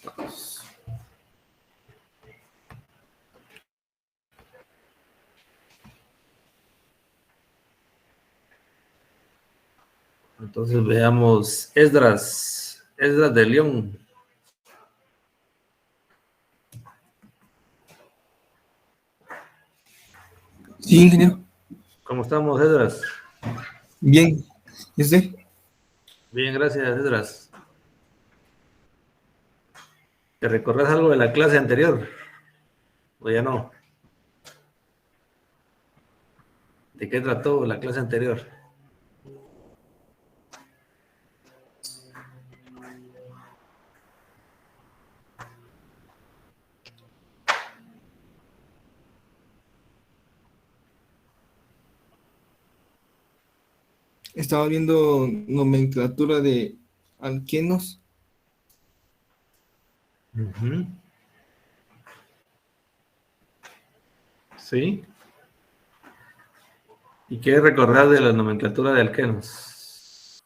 Estamos. Entonces veamos Esdras de León. Sí, ingeniero. ¿Cómo estamos, Esdras? Bien. ¿Y usted? Bien, gracias, Esdras. ¿Te recordás algo de la clase anterior? ¿O ya no? ¿De qué trató la clase anterior? Estaba viendo nomenclatura de alquenos. Uh-huh. Sí. ¿Y qué recordar de la nomenclatura de alquenos?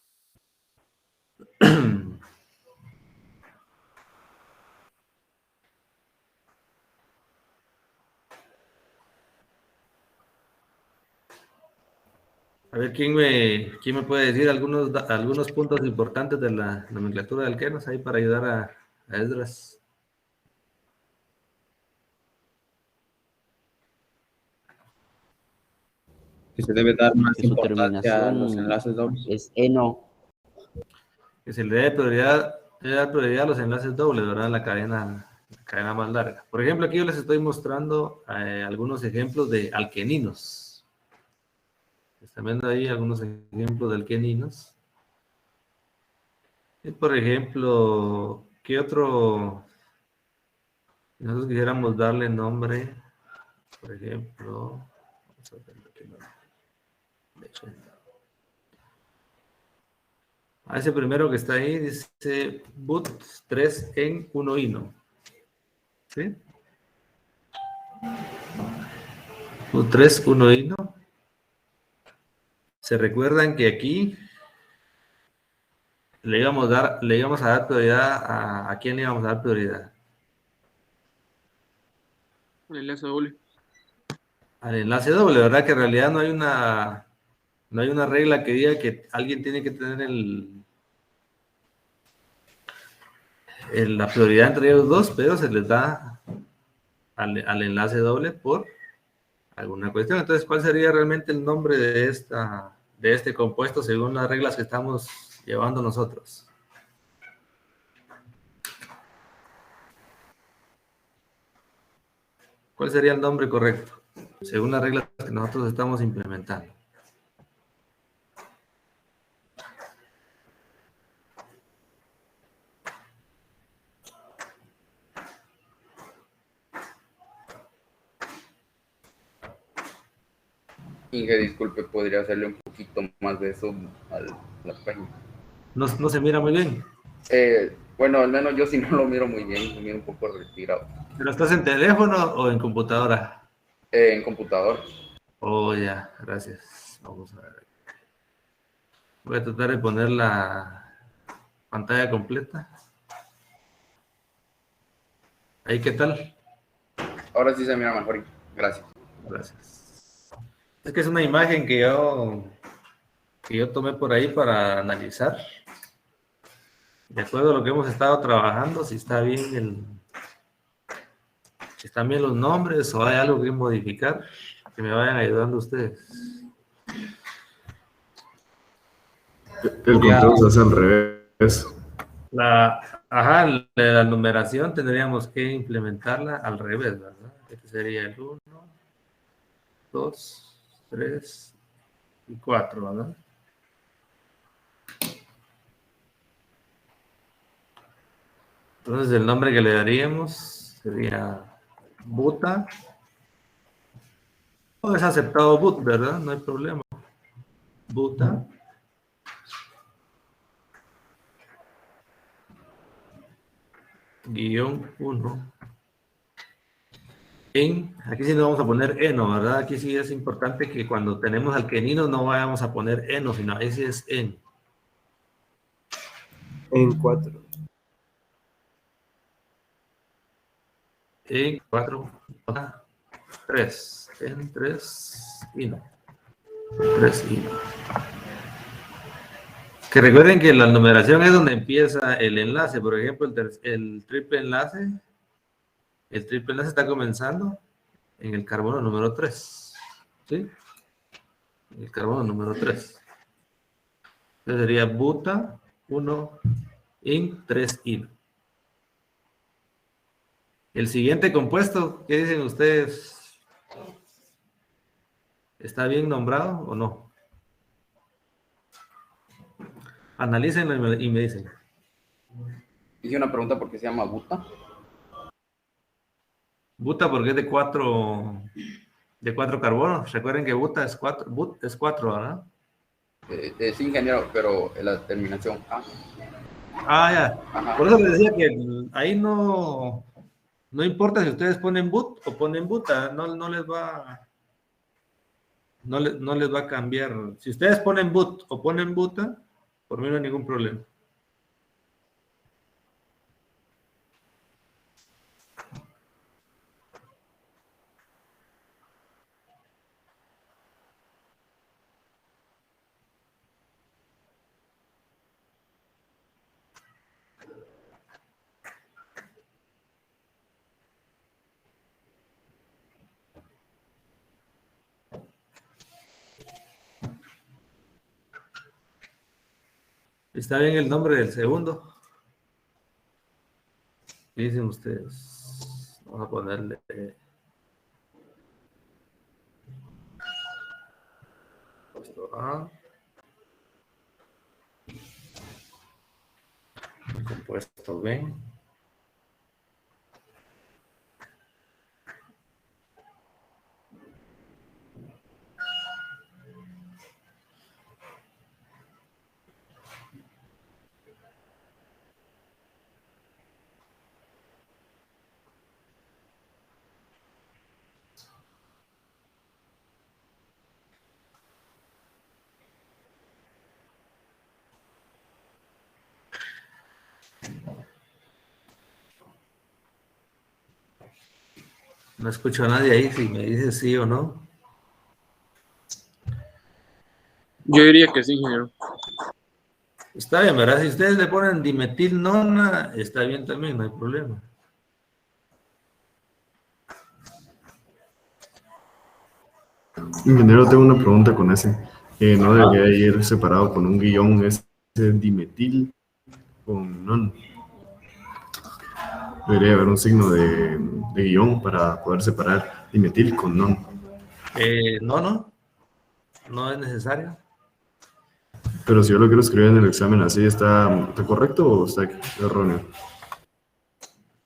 A ver, ¿quién me puede decir algunos puntos importantes de la nomenclatura de alquenos ahí para ayudar a Esdras? Que se debe dar más Que su importancia a los terminación enlaces dobles. es eno. Que se le debe dar prioridad a los enlaces dobles, ¿verdad? La cadena más larga. Por ejemplo, aquí yo les estoy mostrando algunos ejemplos de alqueninos. Están viendo ahí algunos ejemplos de alqueninos. Y por ejemplo, ¿qué otro? Si nosotros quisiéramos darle nombre, por ejemplo, vamos a ver aquí, ¿no? A ese primero que está ahí dice boot 3 en 1 hino. ¿Sí? Boot 3, 1 hino. ¿Se recuerdan que aquí le íbamos a dar prioridad a quién le íbamos a dar prioridad? El enlace doble. Al enlace doble, ¿verdad? Que en realidad no hay una regla que diga que alguien tiene que tener la prioridad entre ellos dos, pero se les da al enlace doble por alguna cuestión. Entonces, ¿cuál sería realmente el nombre de este compuesto según las reglas que estamos llevando nosotros? ¿Cuál sería el nombre correcto según las reglas que nosotros estamos implementando? Inge, disculpe, podría hacerle un poquito más de zoom a la página. No se mira muy bien. Bueno, al menos yo sí no lo miro muy bien, lo miro un poco retirado. ¿Pero estás en teléfono o en computadora? En computador. Oh, ya, gracias. Vamos a ver. Voy a tratar de poner la pantalla completa. ¿Ahí qué tal? Ahora sí se mira mejor. Gracias. Gracias. Es que es una imagen que yo tomé por ahí para analizar. De acuerdo a lo que hemos estado trabajando, si está bien si están bien los nombres o hay algo que modificar, que me vayan ayudando ustedes. El conteo se hace al revés. La numeración tendríamos que implementarla al revés, ¿verdad? Este sería el 1, 2, 3 y 4, ¿verdad? Entonces el nombre que le daríamos sería Buta. O es aceptado boot, ¿verdad? No hay problema. Buta. Guión 1. Aquí sí no vamos a poner eno, ¿verdad? Aquí sí es importante que cuando tenemos alqueninos no vayamos a poner eno, sino ese es en. En 4. en 4, 3, en 3 y no. 3 y no. Que recuerden que la numeración es donde empieza el enlace. Por ejemplo, el triple enlace está comenzando en el carbono número 3. ¿Sí? El carbono número 3. Entonces sería buta 1 in 3 in. El siguiente compuesto, ¿qué dicen ustedes? ¿Está bien nombrado o no? Analícenlo y me dicen. Hice una pregunta por qué se llama buta. Buta porque es de 4 carbonos. Recuerden que buta es 4, ¿verdad? Sí, ingeniero, pero la terminación A. Ah, ya. Ajá. Por eso les decía que ahí no importa si ustedes ponen but o ponen buta, no les va a cambiar. Si ustedes ponen but o ponen buta, por mí no hay ningún problema. ¿Está bien el nombre del segundo? ¿Qué dicen ustedes? Vamos a ponerle... puesto A. Compuesto B. No escucho a nadie ahí si me dice sí o no. Yo diría que sí, ingeniero. Está bien, ¿verdad? Si ustedes le ponen dimetilnona, está bien también, no hay problema. Ingeniero, tengo una pregunta con ese. ¿No debería ir separado con un guión ese dimetil con non? Debería haber un signo de guión para poder separar dimetil con non. No es necesario. Pero si yo lo quiero escribir en el examen así, ¿está correcto o está erróneo?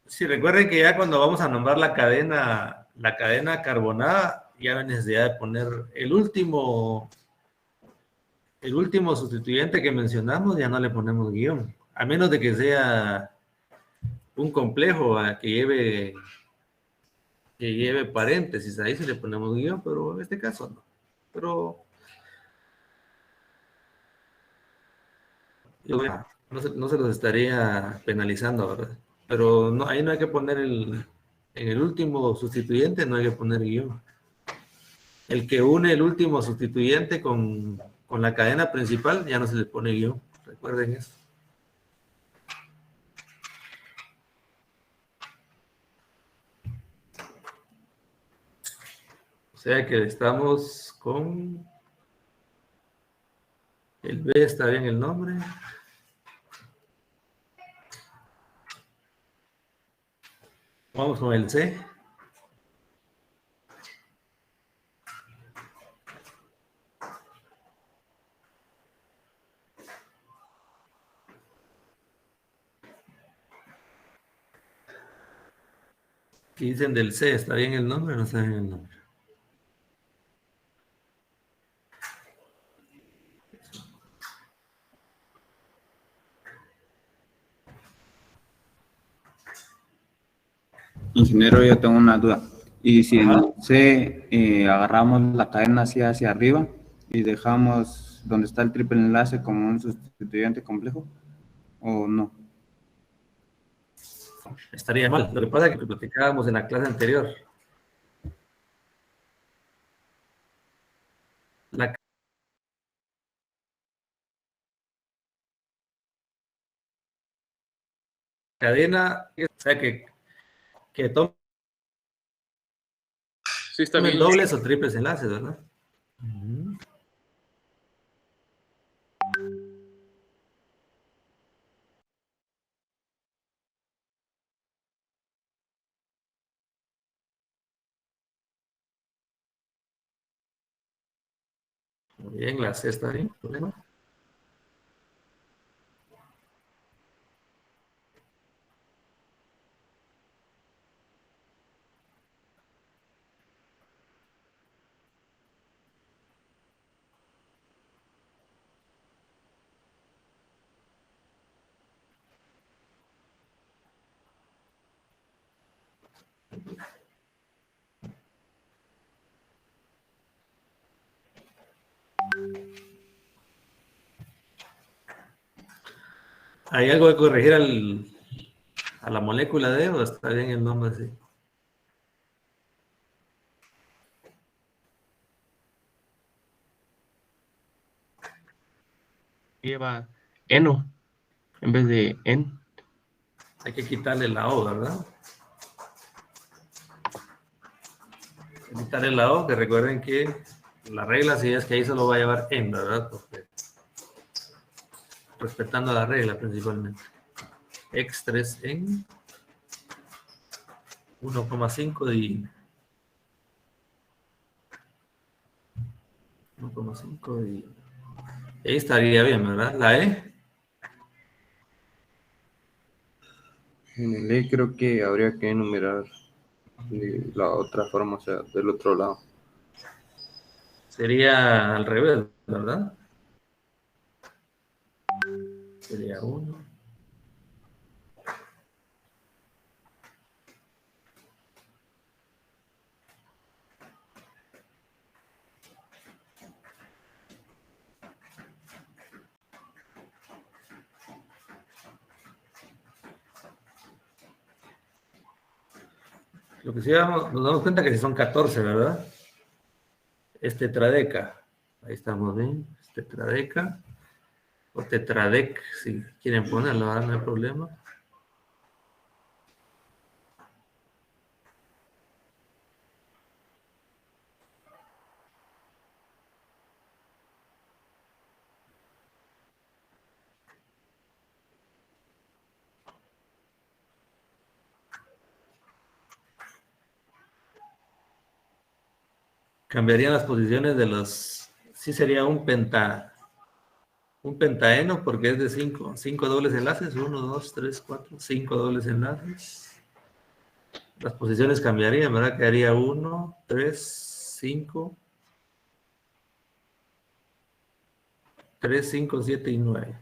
Sí, recuerden que ya cuando vamos a nombrar la cadena carbonada, ya no hay necesidad de poner el último sustituyente que mencionamos, ya no le ponemos guión. A menos de que sea un complejo que lleve paréntesis, ahí sí le ponemos guión, pero en este caso no. Pero no se los estaría penalizando, ¿verdad? Pero no, ahí no hay que poner en el último sustituyente no hay que poner guión. El que une el último sustituyente con la cadena principal ya no se le pone guión. Recuerden eso. O sea que estamos con el B, está bien el nombre. Vamos con el C. ¿Qué dicen del C? ¿Está bien el nombre o no está bien el nombre? Ingeniero, yo tengo una duda. ¿Y si en el C agarramos la cadena hacia arriba y dejamos donde está el triple enlace como un sustituyente complejo? ¿O no? estaría mal. Lo que pasa es que platicábamos en la clase anterior. La cadena, o sea, que tomen Sí, está bien. dobles o triples enlaces, ¿verdad? Ujú. Muy bien, la C está bien. ¿Problema? ¿Hay algo que corregir a la molécula D o está bien el nombre así? Lleva eno en vez de en. Hay que quitarle la O, ¿verdad? Hay que quitarle la O, que recuerden que la regla sí es que ahí solo va a llevar en, ¿verdad? Porque, respetando la regla principalmente. X3 en 1,5 de 1,5 de... Ahí estaría bien, ¿verdad? La E. En el E creo que habría que enumerar la otra forma, o sea, del otro lado. Sería al revés, ¿verdad? Sería 1. Lo que sí nos damos cuenta que si son 14, ¿verdad? Es tetradeca. Ahí estamos bien. Es tetradeca. O tetradec, si quieren ponerlo, ¿verdad? No hay problema. Cambiarían las posiciones de los... Sí sería un pentaeno porque es de 5. 5 dobles enlaces. 1, 2, 3, 4, 5 dobles enlaces. Las posiciones cambiarían, ¿verdad? Quedaría 1, 3, 5, 3, 5, 7 y 9.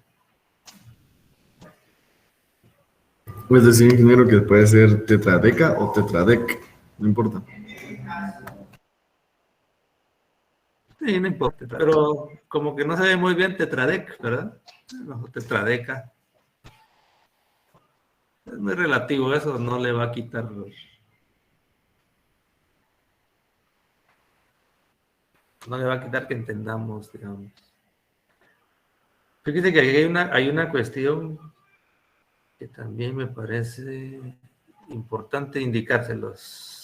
Es decir, ingeniero, que puede ser tetradeca o tetradec, no importa. Sí, no importa, pero como que no se ve muy bien tetradec, ¿verdad? No, tetradeca. Es muy relativo, eso no le va a quitar. No le va a quitar que entendamos, digamos. Fíjese que hay una cuestión que también me parece importante indicárselos.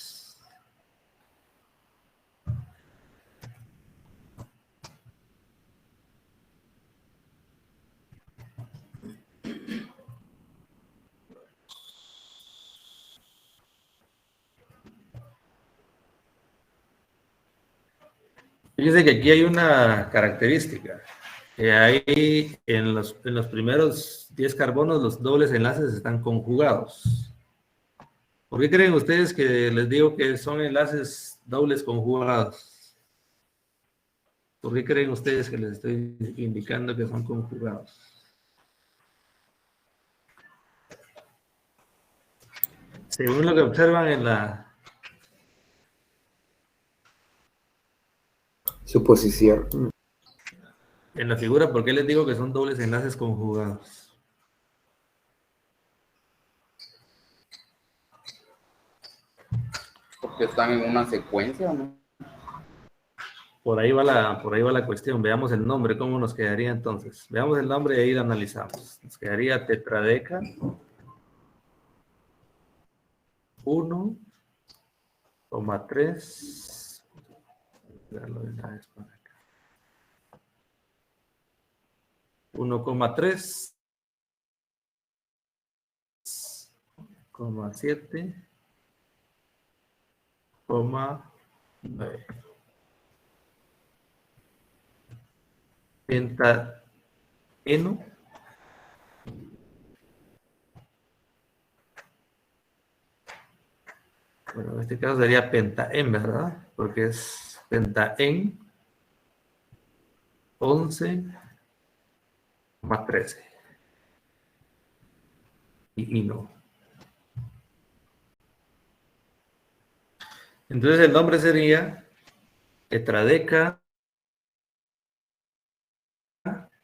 Fíjese que aquí hay una característica, que hay en los primeros 10 carbonos los dobles enlaces están conjugados. ¿Por qué creen ustedes que les digo que son enlaces dobles conjugados? ¿Por qué creen ustedes que les estoy indicando que son conjugados? Según lo que observan Su posición. en la figura, ¿por qué les digo que son dobles enlaces conjugados? que están en una secuencia, ¿no? Por ahí va la cuestión. Veamos el nombre, cómo nos quedaría entonces. Veamos el nombre y ahí lo analizamos. Nos quedaría tetradeca 1,3. Darlo de una vez para acá. 1,3, 7, 9. Pentaeno. Bueno, en este caso sería pentaen, ¿verdad? Porque es pentaen 11 más 13. Y no. Entonces el nombre sería tetradeca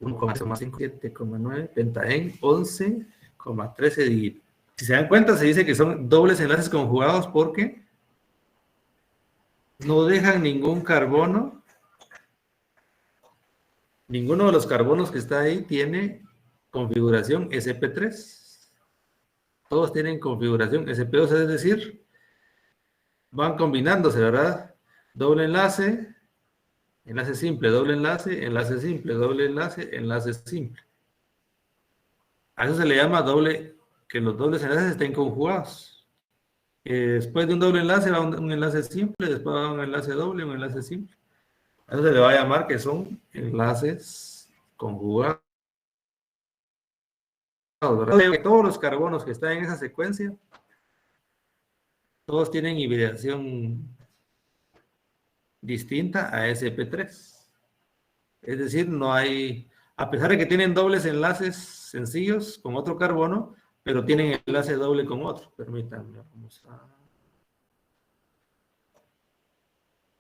1,5, 7,9 pentaen 11,13 dígitos. Si se dan cuenta, se dice que son dobles enlaces conjugados porque no dejan ningún carbono. Ninguno de los carbonos que está ahí tiene configuración sp3. Todos tienen configuración sp2, es decir, van combinándose, ¿verdad? Doble enlace, enlace simple, doble enlace, enlace simple, doble enlace, enlace simple. A eso se le llama doble, que los dobles enlaces estén conjugados. Después de un doble enlace va un enlace simple, después va un enlace doble, un enlace simple. A eso se le va a llamar que son enlaces conjugados. Todos los carbonos que están en esa secuencia, todos tienen hibridación distinta a sp3. Es decir, no hay, a pesar de que tienen dobles enlaces sencillos con otro carbono, pero tienen enlace doble con otro. Permítanme, vamos a...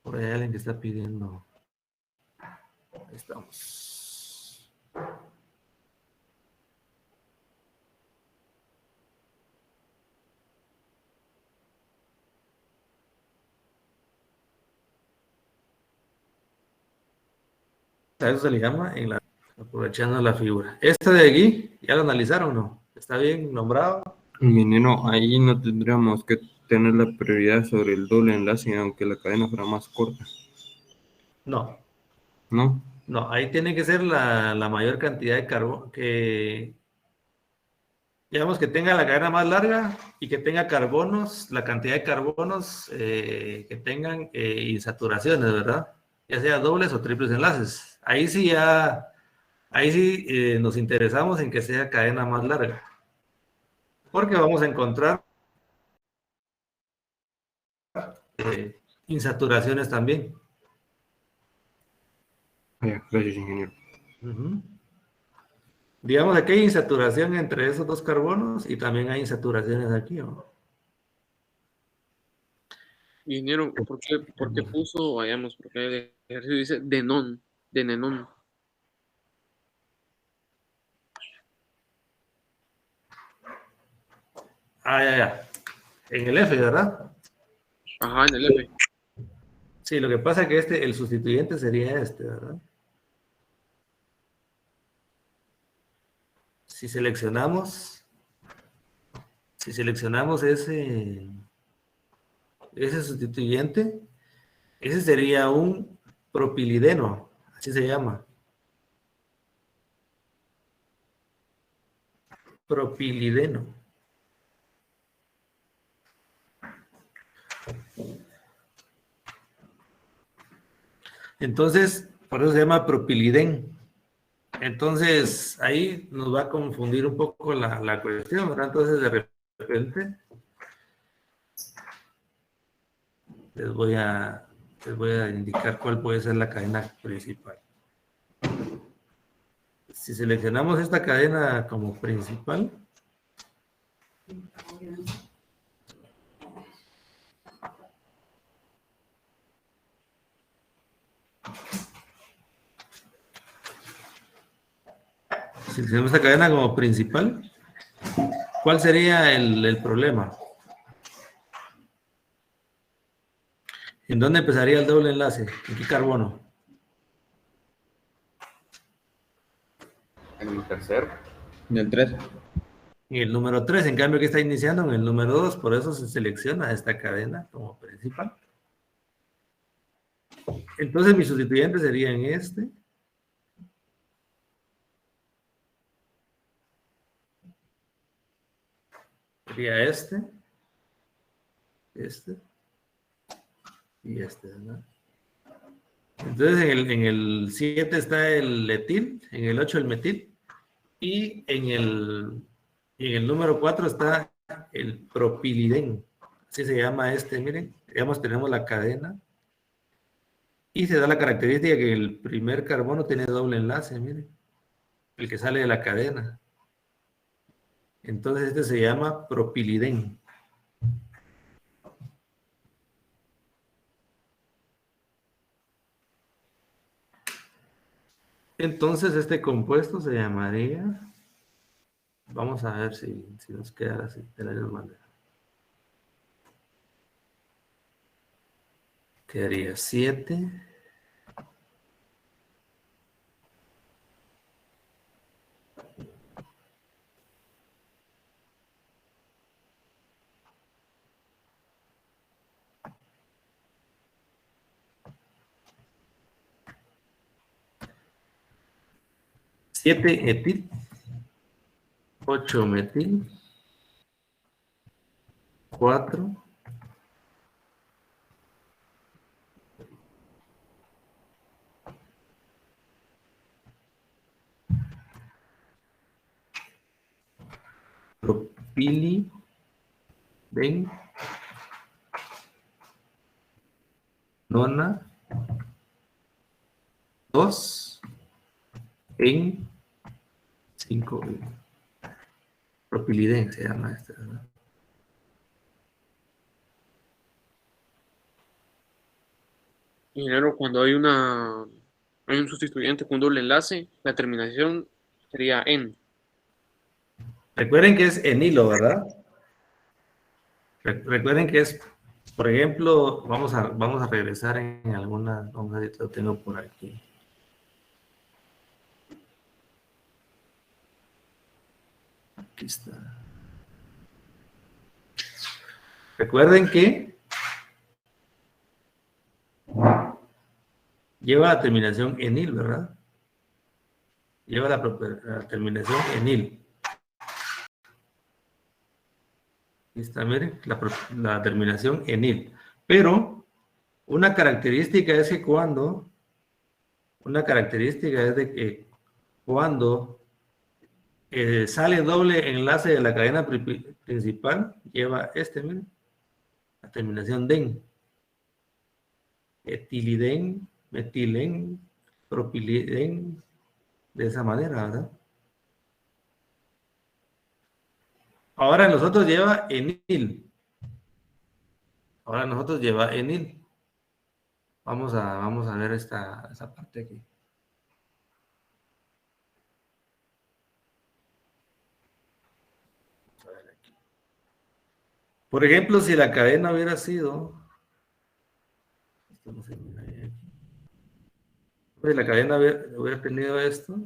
Por ahí hay alguien que está pidiendo. Ahí estamos. A eso se le llama, aprovechando la figura. Esta de aquí, ¿ya lo analizaron o no? ¿Está bien nombrado? Ingeniero, ahí no tendríamos que tener la prioridad sobre el doble enlace, aunque la cadena fuera más corta, No, ¿no? no, ahí tiene que ser la mayor cantidad de carbono, digamos que tenga la cadena más larga y que tenga carbonos, la cantidad de carbonos que tengan insaturaciones, ¿verdad? Ya sea dobles o triples enlaces. Ahí sí nos interesamos en que sea cadena más larga. Porque vamos a encontrar insaturaciones también. Gracias, ingeniero. Digamos, aquí hay insaturación entre esos dos carbonos y también hay insaturaciones aquí, ¿no? Ingeniero, ¿por qué puso, vayamos, porque el ejercicio dice de nenón? Ya. En el F, ¿verdad? Ajá, en el F. Sí, lo que pasa es que el sustituyente sería este, ¿verdad? Si seleccionamos ese sustituyente, ese sería un propilideno, así se llama. Propilideno. Entonces, por eso se llama propilidén. Entonces, ahí nos va a confundir un poco la cuestión, ¿verdad? Entonces, de repente, les voy a indicar cuál puede ser la cadena principal. Si seleccionamos esta cadena como principal, ¿cuál sería el problema? ¿En dónde empezaría el doble enlace? ¿En qué carbono? En el tercero. Del 3. En el número 3, en cambio, que está iniciando en el número 2, por eso se selecciona esta cadena como principal. Entonces, mis sustituyentes serían este. Sería este. Este. Y este, ¿verdad? Entonces, en el 7 está el etil, en el 8 el metil, y en el número 4 está el propilidén. Así se llama este, miren. Digamos, tenemos la cadena. Y se da la característica que el primer carbono tiene doble enlace, miren. El que sale de la cadena. Entonces, este se llama propilidén. Entonces, este compuesto se llamaría... Vamos a ver si nos queda así, de la misma manera. Quedaría 7. Siete etil. 8 metil. 4. Propili. Ven. Nona. 2. En 5. Propilidén se llama este, ¿verdad? Ingeniero, cuando hay un sustituyente con doble enlace, la terminación sería en. Recuerden que es en hilo, ¿verdad? Recuerden que es, por ejemplo, vamos a regresar en alguna, vamos a ver si lo tengo por aquí. Aquí está. Recuerden que lleva la terminación enil, ¿verdad? Lleva la terminación enil. Aquí está, miren, la terminación enil. Pero una característica es que cuando sale doble enlace de la cadena principal, lleva miren, la terminación den. Etilidén, metilén, propilidén, de esa manera, ¿verdad? Ahora nosotros lleva enil. Vamos a ver esa parte aquí. Por ejemplo, si la cadena hubiera sido... Si la cadena hubiera tenido esto,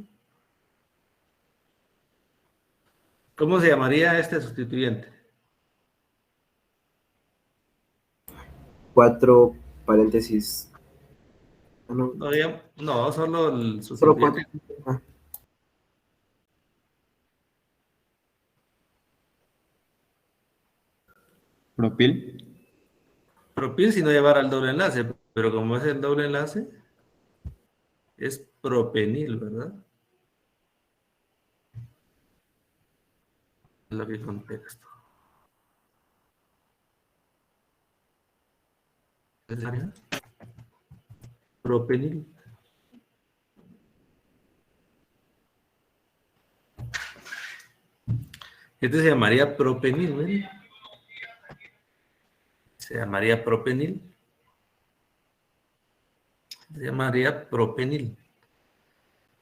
¿cómo se llamaría este sustituyente? 4 paréntesis. No, solo el Solo 4. sustituyente. Propil. Propil si no llevara el doble enlace, pero como es el doble enlace, es propenil, ¿verdad? Es lo que contexto. Propenil. Este se llamaría propenil, ¿ven? Se llamaría propenil.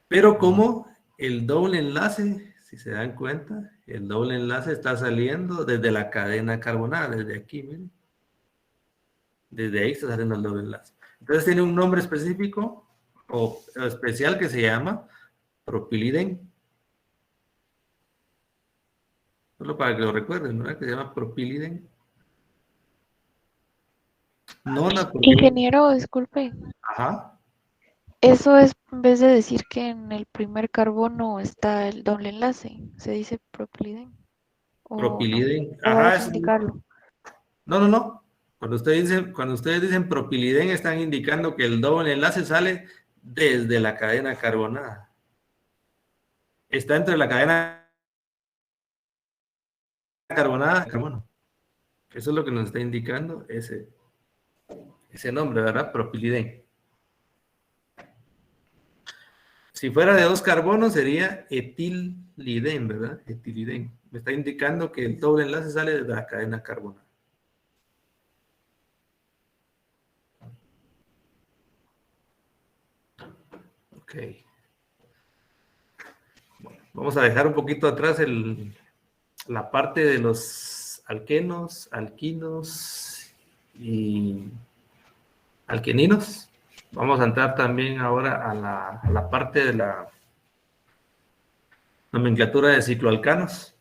Pero como el doble enlace, si se dan cuenta, el doble enlace está saliendo desde la cadena carbonada, desde aquí, miren. Desde ahí está saliendo el doble enlace. Entonces tiene un nombre específico o especial que se llama propiliden. Solo para que lo recuerden, ¿verdad? Que se llama propiliden. No la Ingeniero, disculpe. Ajá. Eso es en vez de decir que en el primer carbono está el doble enlace, se dice propiliden. ¿O Propiliden. no? ¿O Ajá. es indicarlo? No. Cuando ustedes dicen propiliden, están indicando que el doble enlace sale desde la cadena carbonada. Está entre la cadena carbonada y carbono. Eso es lo que nos está indicando ese nombre, ¿verdad? Propiliden. Si fuera de 2 carbonos sería etiliden, ¿verdad? Etiliden. Me está indicando que el doble enlace sale desde la cadena carbonada. Ok. Bueno, vamos a dejar un poquito atrás la parte de los alquenos, alquinos y alqueninos. Vamos a entrar también ahora a la parte de la nomenclatura de cicloalcanos.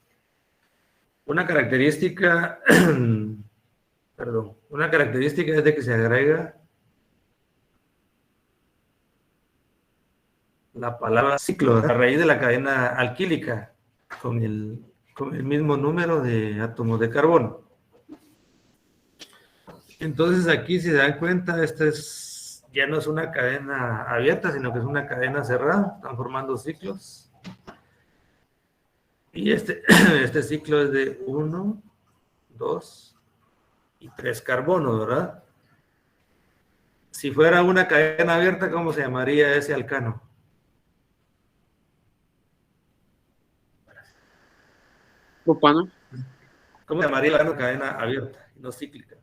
Una característica, una característica es de que se agrega la palabra ciclo a raíz de la cadena alquílica con el mismo número de átomos de carbono. Entonces aquí, si se dan cuenta, ya no es una cadena abierta, sino que es una cadena cerrada. Están formando ciclos. Y este ciclo es de 1, 2 y 3 carbonos, ¿verdad? Si fuera una cadena abierta, ¿cómo se llamaría ese alcano? Propano. ¿Cómo se llamaría la cadena abierta y no cíclica?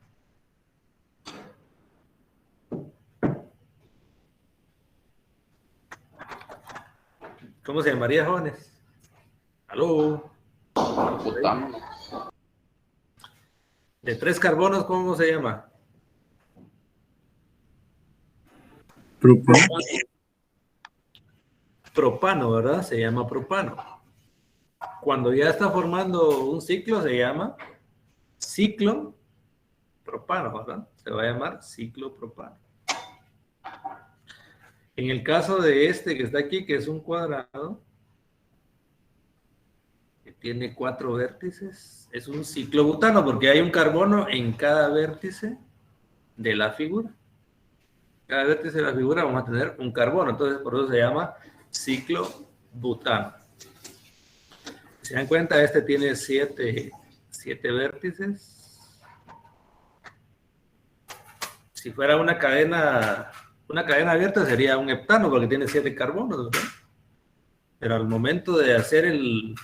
¿Cómo se llamaría, jóvenes? ¿Aló? Butano. De 3 carbonos, ¿cómo se llama? Propano, ¿verdad? Se llama propano. Cuando ya está formando un ciclo, se llama ciclo propano, ¿verdad? Se va a llamar ciclo propano. En el caso de este que está aquí, que es un cuadrado, que tiene 4 vértices, es un ciclobutano, porque hay un carbono en cada vértice de la figura. Cada vértice de la figura vamos a tener un carbono, entonces por eso se llama ciclobutano. Si se dan cuenta, este tiene 7 vértices. Si fuera una cadena abierta sería un heptano porque tiene 7 carbonos, ¿verdad? Pero al momento de hacer el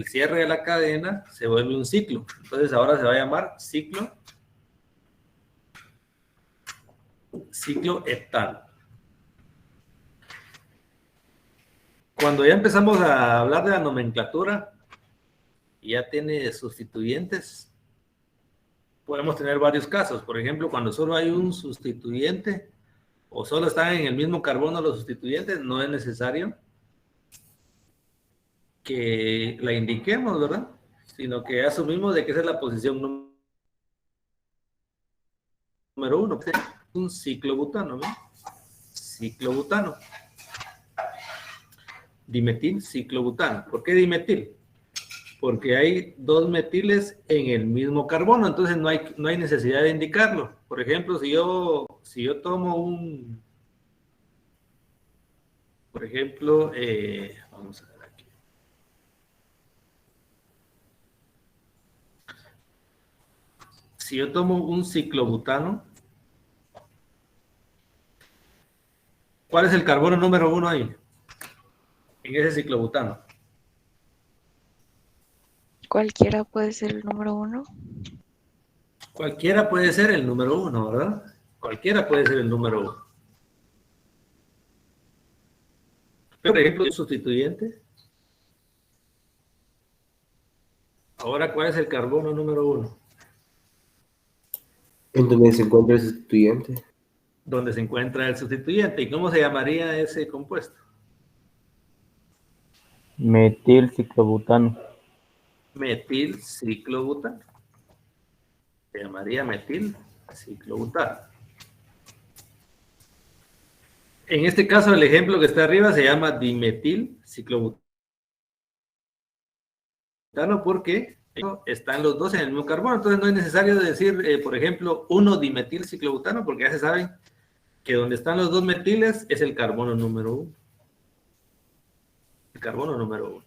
cierre de la cadena se vuelve un ciclo. Entonces ahora se va a llamar ciclo heptano. Cuando ya empezamos a hablar de la nomenclatura y ya tiene sustituyentes, podemos tener varios casos. Por ejemplo, cuando solo hay un sustituyente o solo están en el mismo carbono los sustituyentes, no es necesario que la indiquemos, ¿verdad? Sino que asumimos de que esa es la posición número 1. Un ciclobutano, ¿no? Ciclobutano. Dimetil, ciclobutano. ¿Por qué dimetil? Porque hay 2 metiles en el mismo carbono, entonces no hay necesidad de indicarlo. Por ejemplo, si yo tomo un... Por ejemplo, vamos a ver aquí. Si yo tomo un ciclobutano, ¿cuál es el carbono número 1 ahí? En ese ciclobutano. Cualquiera puede ser el número 1. Cualquiera puede ser el número 1, ¿verdad? Cualquiera puede ser el número 1. Por ejemplo, un sustituyente. Ahora, ¿cuál es el carbono número 1? En donde se encuentra el sustituyente. donde se encuentra el sustituyente. ¿Y cómo se llamaría ese compuesto? Metilciclobutano. Metilciclobutano. Se llamaría metilciclobutano. En este caso, el ejemplo que está arriba se llama dimetilciclobutano porque están los dos en el mismo carbono. Entonces no es necesario decir, por ejemplo, 1-dimetilciclobutano, porque ya se saben que donde están los dos metiles es el carbono número 1. El carbono número 1.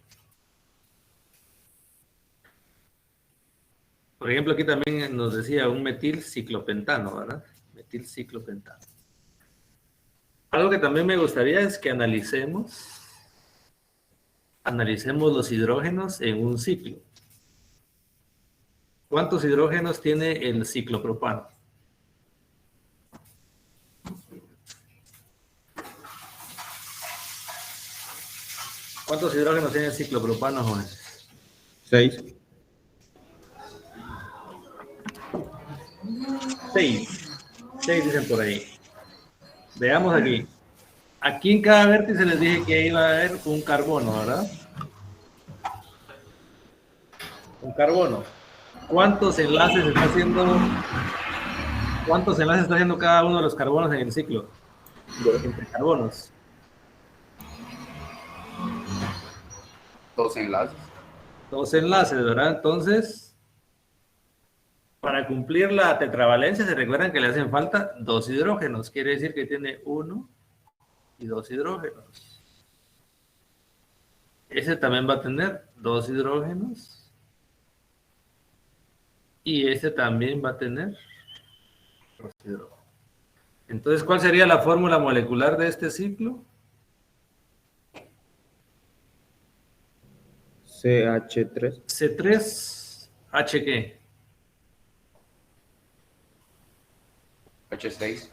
Por ejemplo, aquí también nos decía un metilciclopentano, ¿verdad? Metilciclopentano. Algo que también me gustaría es que analicemos los hidrógenos en un ciclo. ¿Cuántos hidrógenos tiene el ciclopropano? ¿Cuántos hidrógenos tiene el ciclopropano, jóvenes? 6. 6. 6 dicen por ahí. Veamos aquí. Aquí en cada vértice les dije que iba a haber un carbono, ¿verdad? Un carbono. ¿Cuántos enlaces está haciendo cada uno de los carbonos en el ciclo? Entre carbonos. 2 enlaces. 2 enlaces, ¿verdad? Entonces, para cumplir la tetravalencia, se recuerdan que le hacen falta 2 hidrógenos. Quiere decir que tiene 1 y 2 hidrógenos. Ese también va a tener 2 hidrógenos. Y ese también va a tener 2 hidrógenos. Entonces, ¿cuál sería la fórmula molecular de este ciclo? CH3. C3H ¿qué? H6.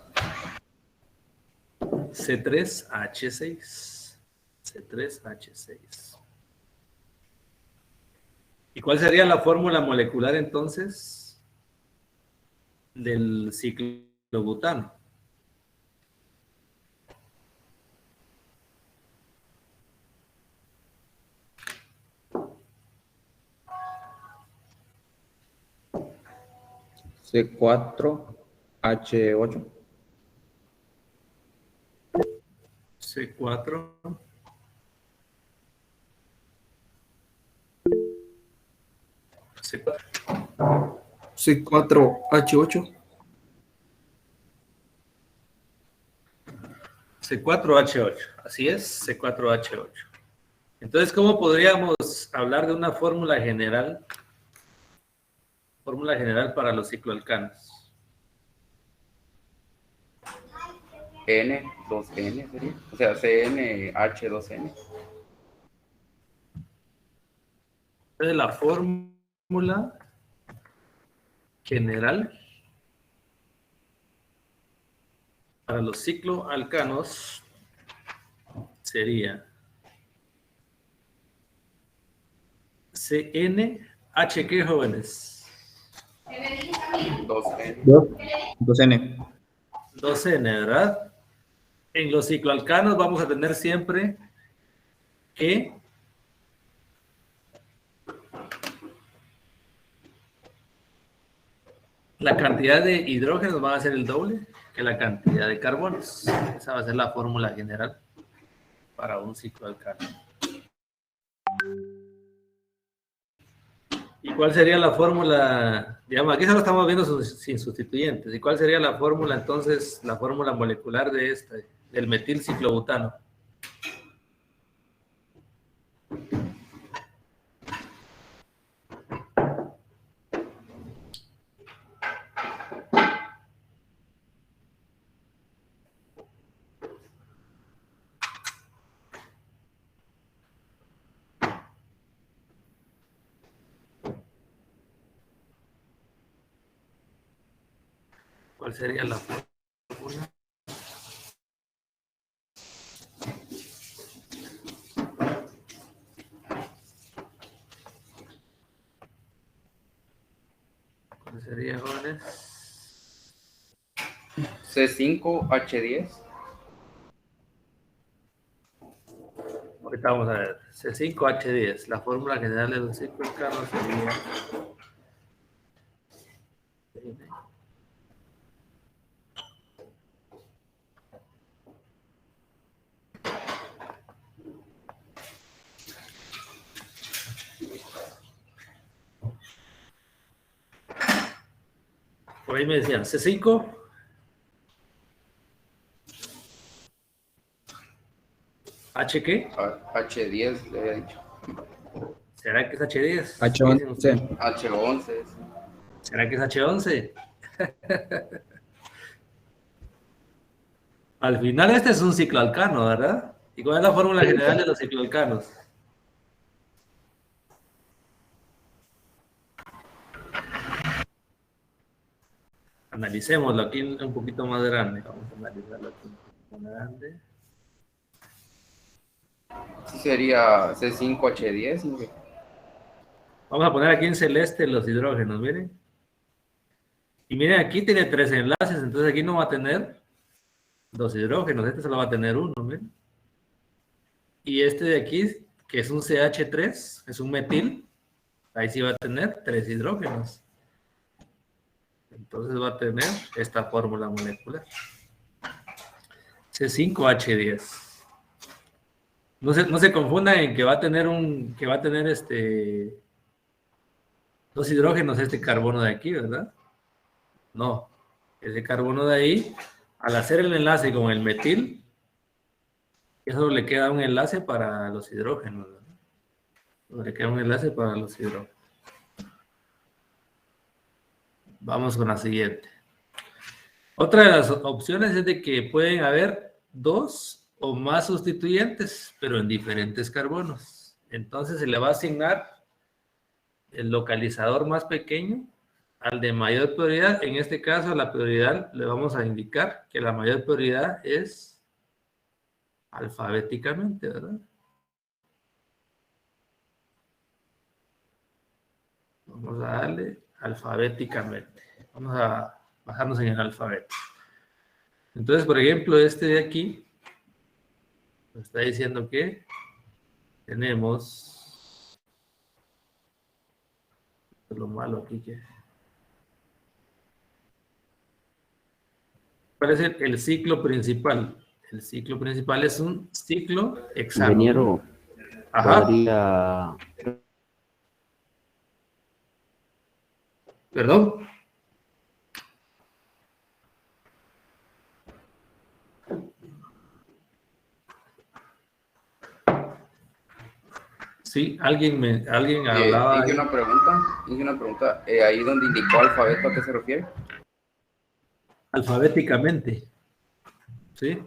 C3H6. C3H6. ¿Y cuál sería la fórmula molecular entonces del ciclobutano? C4H8. C4. C4H8. C4H8. Así es, C4H8. Entonces, ¿cómo podríamos hablar de una fórmula general? Fórmula general para los cicloalcanos. N2N sería. O sea, CnH2n. Entonces, la fórmula general para los cicloalcanos sería CnH, ¿qué, jóvenes? 2n. 2N. 2N, ¿verdad? En los cicloalcanos vamos a tener siempre que la cantidad de hidrógenos va a ser el doble que la cantidad de carbonos. Esa va a ser la fórmula general para un cicloalcano. ¿Y cuál sería la fórmula? Digamos, aquí solo estamos viendo sin sustituyentes. ¿Y cuál sería la fórmula entonces, la fórmula molecular de del metilciclobutano? ¿Cuál sería la fórmula? ¿Cuál sería, jóvenes? C5H10. Ahorita vamos a ver. C5H10. La fórmula general de los ciclos alcanos sería... Por ahí me decían C5. ¿H qué? H10 le había dicho. ¿Será que es H10? H11. H11. ¿Será que es H11? Al final este es un cicloalcano, ¿verdad? ¿Y cuál es la fórmula general de los cicloalcanos? Analicémoslo aquí un poquito más grande. Vamos a analizarlo aquí un poquito más grande. Sí sería C5H10. ¿No? Vamos a poner aquí en celeste los hidrógenos, miren. Y miren, aquí tiene 3 enlaces, entonces aquí no va a tener 2 hidrógenos, este solo va a tener 1, miren. Y este de aquí, que es un CH3, es un metil, ahí sí va a tener 3 hidrógenos. Entonces va a tener esta fórmula molecular. C5H10. No se confundan en que va a tener dos hidrógenos este carbono de aquí, ¿verdad? No. Ese carbono de ahí, al hacer el enlace con el metil, eso le queda un enlace para los hidrógenos, ¿verdad? Le queda un enlace para los hidrógenos. Vamos con la siguiente. Otra de las opciones es de que pueden haber 2 o más sustituyentes, pero en diferentes carbonos. Entonces se le va a asignar el localizador más pequeño al de mayor prioridad. En este caso, la prioridad le vamos a indicar que la mayor prioridad es alfabéticamente, ¿verdad? Vamos a darle alfabéticamente. Vamos a basarnos en el alfabeto. Entonces, por ejemplo, este de aquí nos está diciendo que tenemos lo malo aquí que... ¿Cuál es el ciclo principal? El ciclo principal es un ciclo hexágono. Ingeniero, Ajá. podría... ¿Perdón? Sí, alguien hablaba. Hice una pregunta. Ahí donde indicó alfabeto, ¿a qué se refiere? Alfabéticamente. ¿Sí?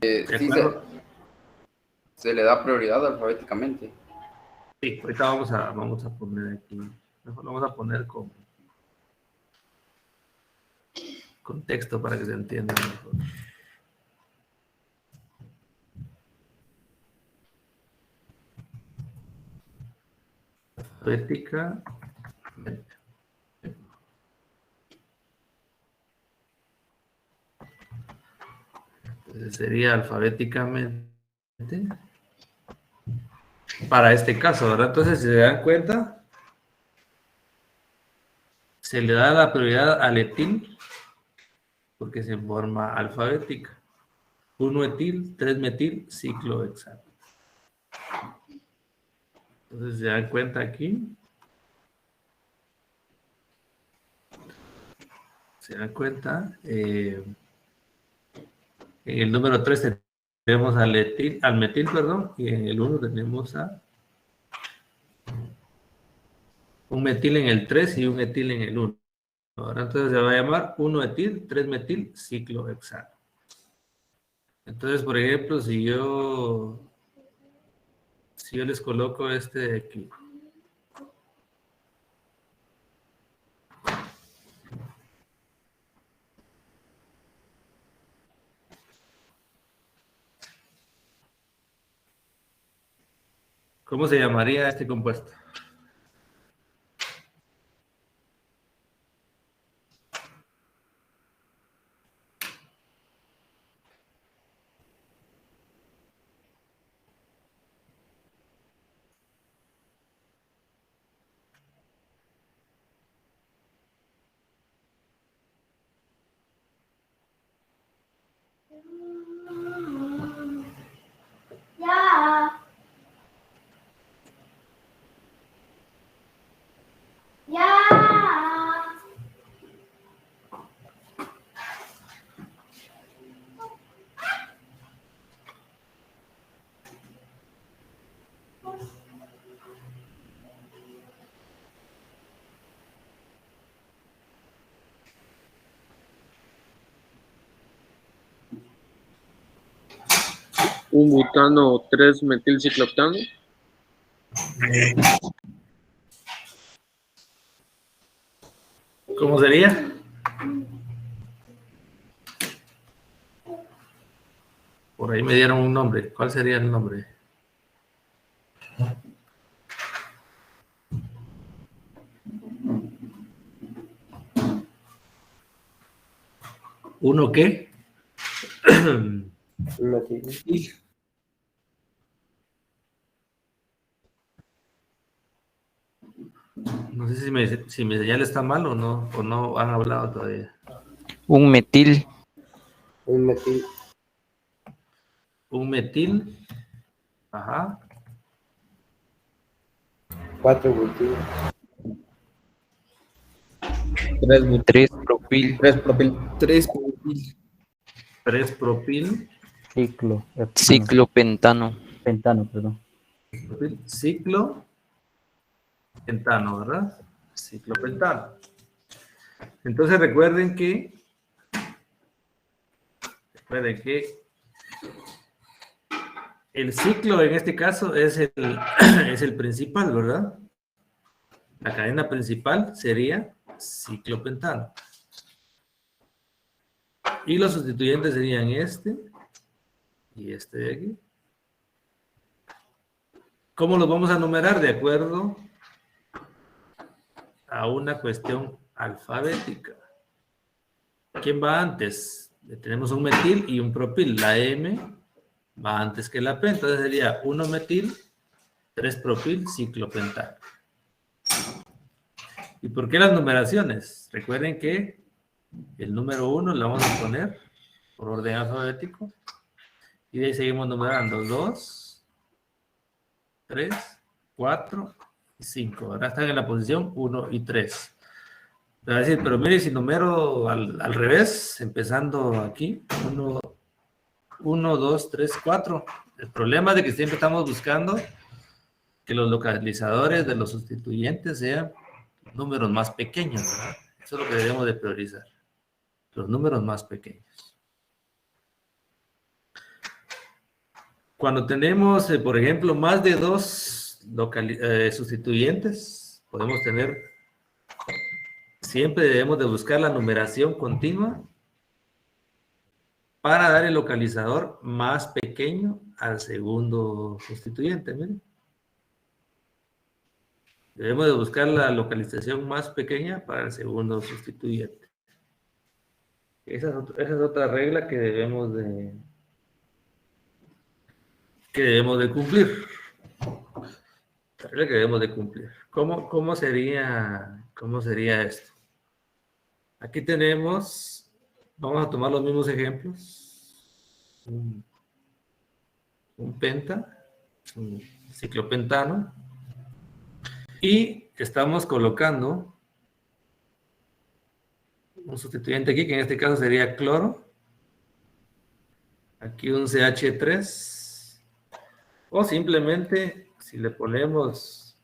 Sí, se le da prioridad alfabéticamente. Sí, ahorita vamos a poner aquí. Mejor lo vamos a poner con texto para que se entienda mejor. Alfabética. Entonces sería alfabéticamente para este caso, ¿verdad? Entonces, si se dan cuenta, se le da la prioridad al etil porque se forma alfabética. 1 etil, 3 metil, ciclo hexano. Entonces, se dan cuenta aquí. Se dan cuenta. En el número 3 tenemos al metil, perdón, y en el 1 tenemos a un metil en el 3 y un etil en el 1. Ahora entonces se va a llamar 1 etil, 3 metil, ciclo hexano. Entonces, por ejemplo, si yo les coloco este de aquí. ¿Cómo se llamaría este compuesto? Un butano 3-metilcicloptano. ¿Cómo sería? Por ahí me dieron un nombre. ¿Cuál sería el nombre? ¿Uno qué? No sé si mi señal está mal o no han hablado todavía. Un metil. Un metil. Un metil. Ajá. 4 butil. 3 propil. 3 propil. 3 propil. 3 propil. Ciclo. Ciclopentano. Pentano, perdón. Ciclo pentano, ¿verdad? Ciclopentano. Entonces recuerden que el ciclo en este caso es el principal, ¿verdad? La cadena principal sería ciclopentano. Y los sustituyentes serían este y este de aquí. ¿Cómo los vamos a numerar? De acuerdo a una cuestión alfabética. ¿Quién va antes? Tenemos un metil y un propil. La M va antes que la P. Entonces sería 1 metil, 3 propil, ciclopentano. ¿Y por qué las numeraciones? Recuerden que el número 1 lo vamos a poner por orden alfabético. Y de ahí seguimos numerando 2, 3, 4 y 5. Ahora están en la posición 1 y 3. Me va a decir, pero mire, si numero al revés, empezando aquí, 1, 2, 3, 4. El problema es de que siempre estamos buscando que los localizadores de los sustituyentes sean números más pequeños, ¿verdad? Eso es lo que debemos de priorizar. Los números más pequeños. Cuando tenemos, por ejemplo, más de 2 sustituyentes, podemos tener, siempre debemos de buscar la numeración continua para dar el localizador más pequeño al segundo sustituyente. Miren. Debemos de buscar la localización más pequeña para el segundo sustituyente. Esa es otra regla que debemos de cumplir. La regla que debemos de cumplir. ¿Cómo sería esto? Aquí tenemos, vamos a tomar los mismos ejemplos. Un penta, un ciclopentano. Y estamos colocando un sustituyente aquí, que en este caso sería cloro. Aquí un CH3. O simplemente, si le ponemos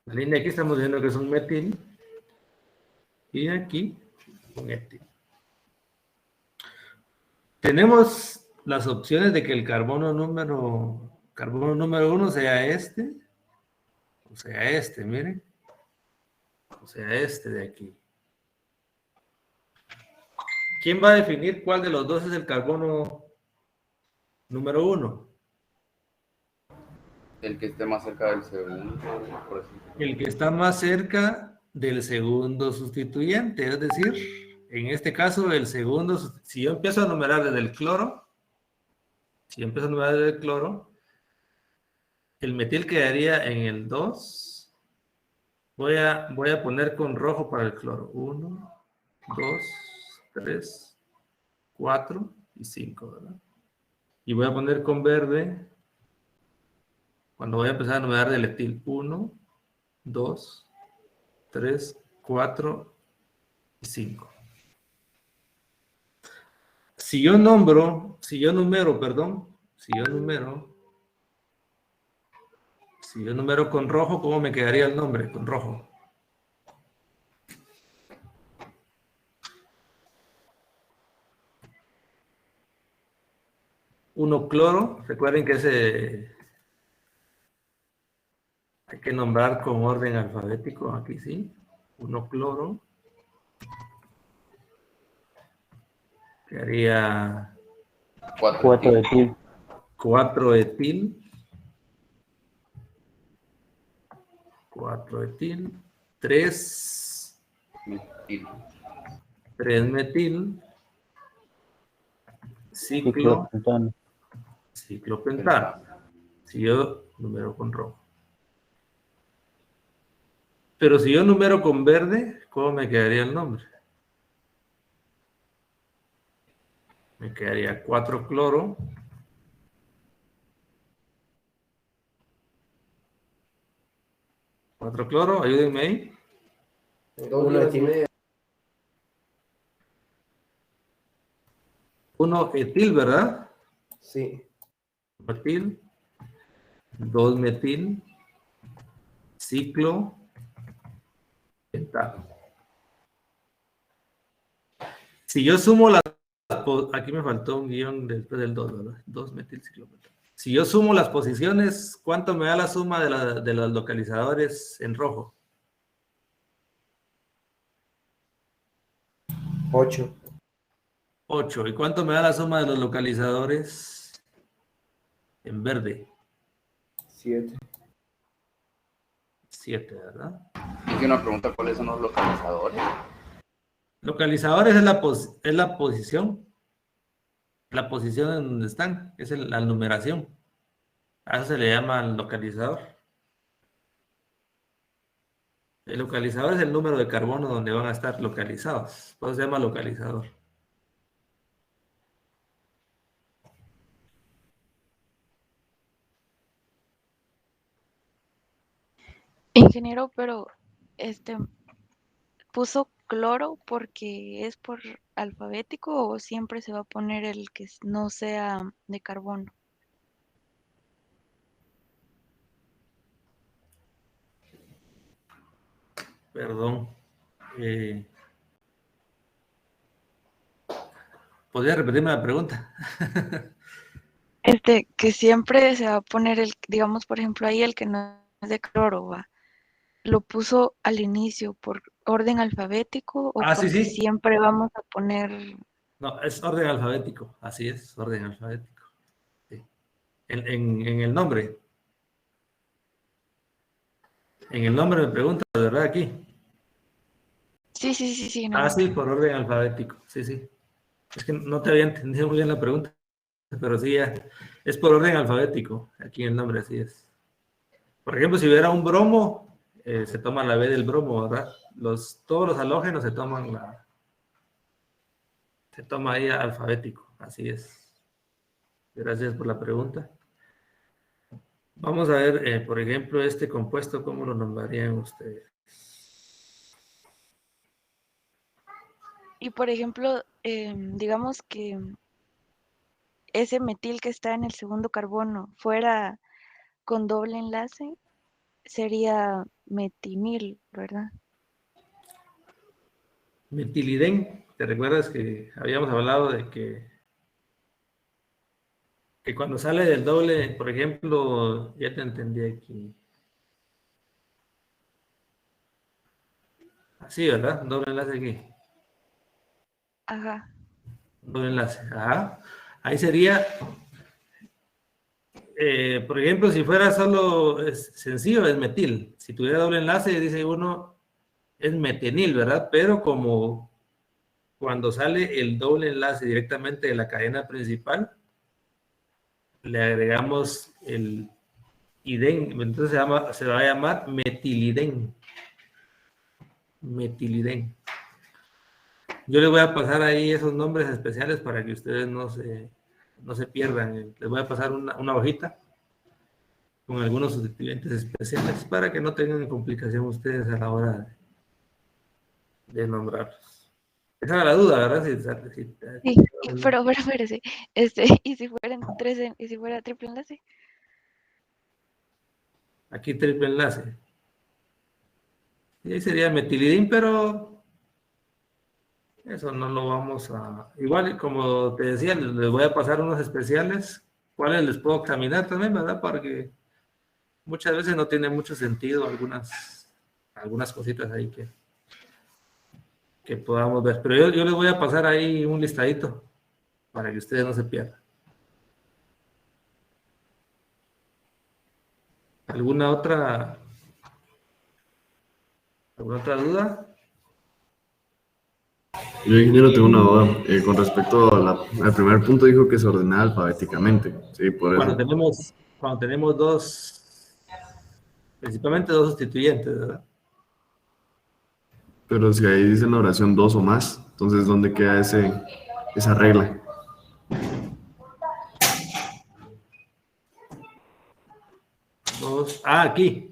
la línea aquí, estamos viendo que es un metil. Y aquí, un etil. Tenemos las opciones de que el carbono número 1 sea este. O sea este, miren. O sea este de aquí. ¿Quién va a definir cuál de los dos es el carbono número 1? El que esté más cerca del segundo, por así decirlo. El que está más cerca del segundo sustituyente. Es decir, en este caso, el segundo, si yo empiezo a numerar desde el cloro, el metil quedaría en el 2. Voy a poner con rojo para el cloro. 1, 2, 3, 4 y 5, ¿verdad? Y voy a poner con verde, cuando voy a empezar a numerar del etil, 1, 2, 3, 4 y 5. Si yo numero con rojo, ¿cómo me quedaría el nombre con rojo? Uno cloro, recuerden que hay que nombrar con orden alfabético, aquí sí. 1 cloro. Quedaría 4 etil. 4 etil. 4 etil. 3 Metil. 3 metil. Ciclo. Ciclopentano. Si yo numero con rojo. Pero si yo numero con verde, ¿cómo me quedaría el nombre? Me quedaría 4 cloro. 4 cloro, ayúdenme ahí. 1 etil. 1 etil, ¿verdad? Sí. Metil. 2 metil. Ciclo. Pentano. Si yo sumo las... Aquí me faltó un guión después del 2, ¿verdad? 2 metil ciclopentano. Si yo sumo las posiciones, ¿cuánto me da la suma de los localizadores en rojo? 8. 8. ¿Y cuánto me da la suma de los localizadores en verde? 7. 7, ¿verdad? Y una pregunta, ¿cuáles son los localizadores? Localizadores es la posición. La posición en donde están. Es la numeración. A eso se le llama localizador. El localizador es el número de carbono donde van a estar localizados. Por eso se llama localizador. Ingeniero, pero puso cloro porque es por alfabético o siempre se va a poner el que no sea de carbono. Perdón. ¿Podría repetirme la pregunta? Que siempre se va a poner digamos, por ejemplo, ahí el que no es de cloro, ¿va? ¿Lo puso al inicio por orden alfabético o Ah, sí, porque sí. siempre vamos a poner... No, es orden alfabético. Así es, orden alfabético. Sí. En el nombre. En el nombre me pregunta, ¿de verdad aquí? Sí. Ah, sí, por orden alfabético. Sí, sí. Es que no te había entendido muy bien la pregunta, pero sí, ya. Es por orden alfabético. Aquí en el nombre, así es. Por ejemplo, si hubiera un bromo, se toma la B del bromo, ¿verdad? Todos los halógenos se toma ahí alfabético. Así es. Gracias por la pregunta. Vamos a ver, por ejemplo, este compuesto, ¿cómo lo nombrarían ustedes? Y por ejemplo, digamos que ese metil que está en el segundo carbono fuera con doble enlace, sería metimil, ¿verdad? Metilidén. ¿Te recuerdas que habíamos hablado de que cuando sale del doble, por ejemplo, ya te entendí aquí. Así, ¿verdad? Doble enlace aquí. Ajá. Doble enlace. Ajá. Ahí sería, por ejemplo, si fuera solo sencillo, es metil. Si tuviera doble enlace, dice uno, es metenil, ¿verdad? Pero como cuando sale el doble enlace directamente de la cadena principal, le agregamos el idén, entonces se va a llamar metilidén. Metilidén. Yo les voy a pasar ahí esos nombres especiales para que ustedes no se pierdan. Les voy a pasar una hojita con algunos sustituyentes especiales para que no tengan complicación ustedes a la hora de nombrarlos. Esa era la duda, ¿verdad? Sí, pero espérese, y si fueran y si fuera triple enlace. Aquí triple enlace. Y ahí sería metilidín, pero eso no lo vamos a... Igual, como te decía, les voy a pasar unos especiales, cuáles les puedo examinar también, ¿verdad? Porque muchas veces no tiene mucho sentido algunas cositas ahí que podamos ver. Pero yo les voy a pasar ahí un listadito para que ustedes no se pierdan. ¿Alguna otra duda? Yo, ingeniero, tengo una duda. Con respecto al primer punto, dijo que se ordenaba alfabéticamente. Sí, por eso. Cuando tenemos principalmente dos sustituyentes, ¿verdad? Pero si ahí dice en la oración dos o más, entonces, ¿dónde queda esa regla? Aquí.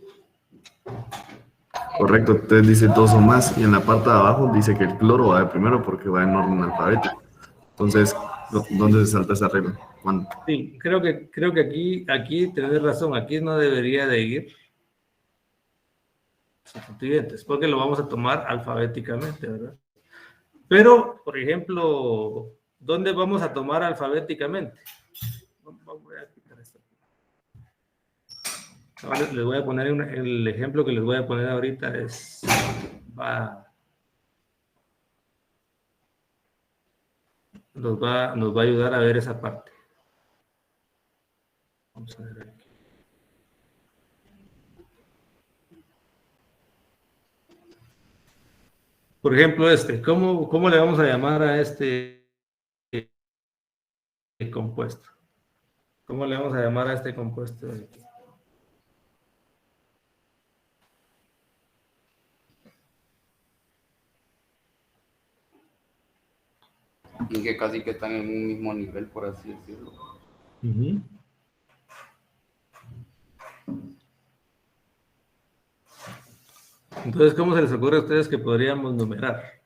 Correcto, entonces dice dos o más, y en la parte de abajo dice que el cloro va de primero porque va en orden alfabético. Entonces, ¿dónde se salta esa regla? ¿Cuándo? Sí, creo que aquí tenés razón, aquí no debería de ir sustituyentes, porque lo vamos a tomar alfabéticamente, ¿verdad? Pero, por ejemplo, ¿dónde vamos a tomar alfabéticamente? Voy a quitar esto. Ahora les voy a poner el ejemplo que les voy a poner ahorita nos va a ayudar a ver esa parte. Vamos a ver aquí. Por ejemplo, ¿cómo le vamos a llamar a este compuesto? ¿Cómo le vamos a llamar a este compuesto de aquí? Y que casi que están en un mismo nivel, por así decirlo. Entonces, ¿cómo se les ocurre a ustedes que podríamos numerar?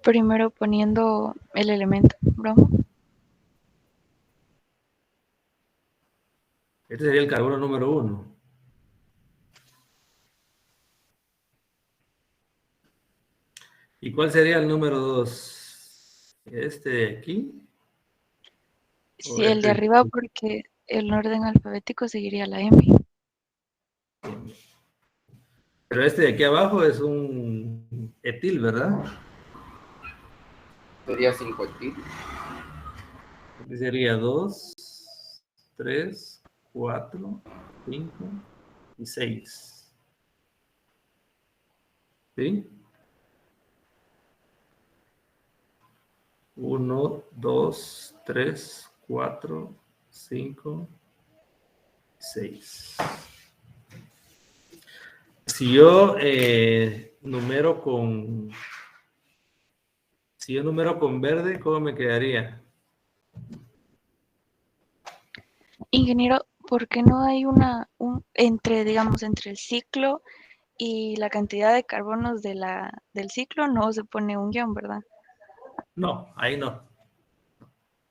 Primero poniendo el elemento bromo. Este sería el carbono número 1. ¿Y cuál sería el número 2? ¿Este de aquí? Sí, el de arriba, porque el orden alfabético seguiría la M. Pero este de aquí abajo es un etil, ¿verdad? Sería 5 etil. Aquí sería 2, 3, 4, 5 y 6. ¿Sí? 1, 2, 3, 4, 5, 6. Si yo numero con verde, ¿cómo me quedaría? Ingeniero, ¿por qué no hay entre el ciclo y la cantidad de carbonos del ciclo no se pone un guión, ¿verdad? No, ahí no.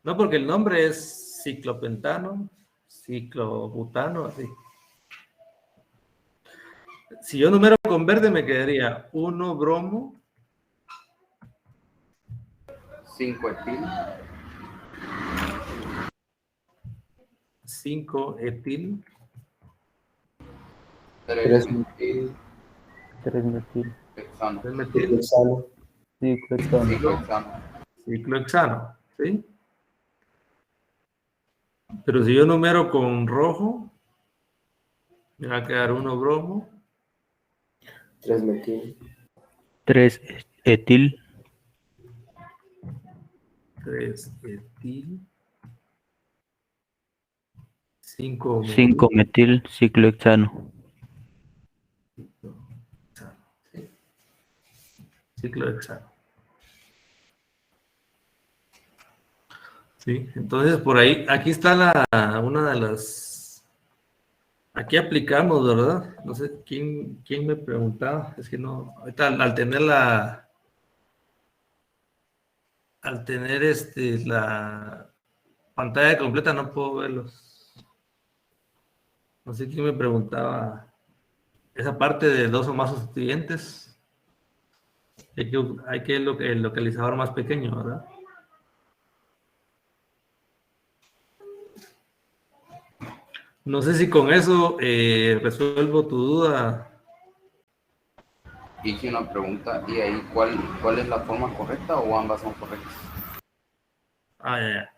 No, porque el nombre es ciclopentano, ciclobutano, así. Si yo numero con verde, me quedaría 1 bromo. 5 etil. 5 etil. 3 metil. 3 metil. Hexano. 3 metil. Hexano. Ciclohexano. Ciclohexano, ¿sí? Pero si yo numero con rojo, me va a quedar 1 bromo. 3 metil. 3 etil. 3 etil. 5 metil. 5 metil ciclohexano. Ciclohexano. Sí, entonces por ahí, aquí está una de las, aquí aplicamos, ¿verdad? No sé, ¿quién me preguntaba? Es que no, ahorita al tener la pantalla completa no puedo verlos. No sé quién me preguntaba esa parte de dos o más sustituyentes. Hay que el localizador más pequeño, ¿verdad? No sé si con eso resuelvo tu duda. Hice una pregunta y ahí, ¿cuál es la forma correcta o ambas son correctas? Ah, ya.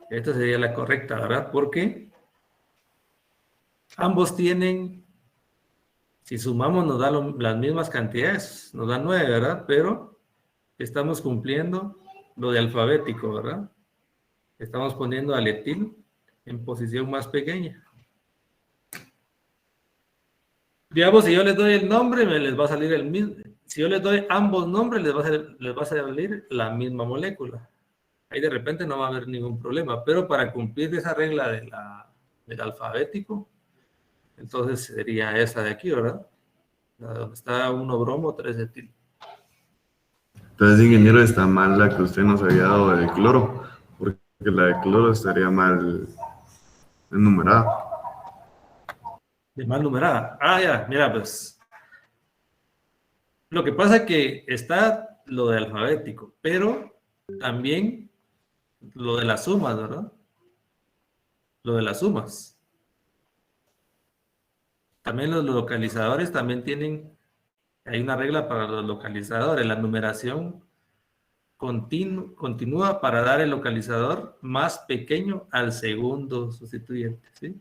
Esta sería la correcta, ¿verdad? Porque ambos tienen, si sumamos nos da las mismas cantidades, nos da 9, ¿verdad? Pero estamos cumpliendo lo de alfabético, ¿verdad? Estamos poniendo al etil en posición más pequeña. Digamos, si yo les doy el nombre, me les va a salir el mismo. Si yo les doy ambos nombres, les va a salir la misma molécula. Ahí de repente no va a haber ningún problema, pero para cumplir esa regla del alfabético, entonces sería esa de aquí, ¿verdad? La donde está 1 bromo, 3 etil. Entonces, ingeniero, está mal la que usted nos había dado de cloro, porque la de cloro estaría mal enumerada. De mal numerada. Ah, ya, mira, pues. Lo que pasa es que está lo de alfabético, pero también lo de las sumas, ¿verdad? Lo de las sumas. También los localizadores también hay una regla para los localizadores. La numeración continúa para dar el localizador más pequeño al segundo sustituyente, ¿sí?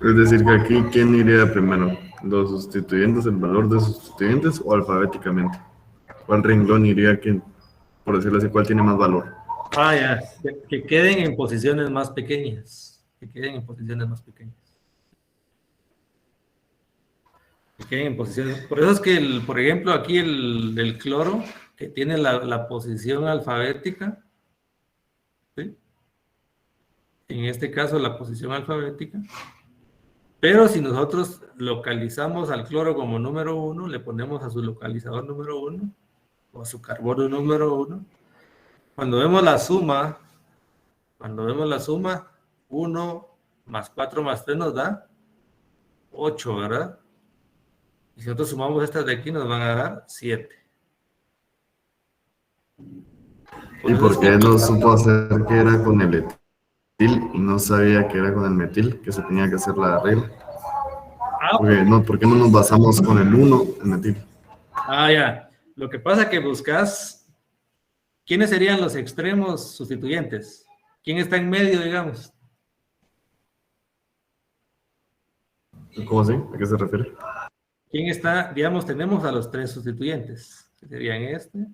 Es decir, que aquí, ¿quién iría primero? ¿Los sustituyentes, el valor de sustituyentes o alfabéticamente? ¿Cuál renglón iría quién? Por decirlo así, ¿cuál tiene más valor? Ah, ya, que queden en posiciones más pequeñas. Que queden en posiciones más pequeñas. Que queden en posiciones. Por eso es que, por ejemplo, aquí el cloro, que tiene la posición alfabética, ¿sí? En este caso, la posición alfabética. Pero si nosotros localizamos al cloro como número 1, le ponemos a su localizador número 1 o a su carbono número 1. Cuando vemos la suma, 1 más 4 más 3 nos da 8, ¿verdad? Y si nosotros sumamos estas de aquí, nos van a dar 7. ¿Y por qué no supo hacer que era con el etil y no sabía que era con el metil, que se tenía que hacer la regla? ¿Por qué no nos basamos con el 1 en metil? Ah, ya. Lo que pasa es que buscas, ¿quiénes serían los extremos sustituyentes? ¿Quién está en medio, digamos? ¿Cómo así? ¿A qué se refiere? ¿Quién está, digamos, tenemos a los 3 sustituyentes? Que serían este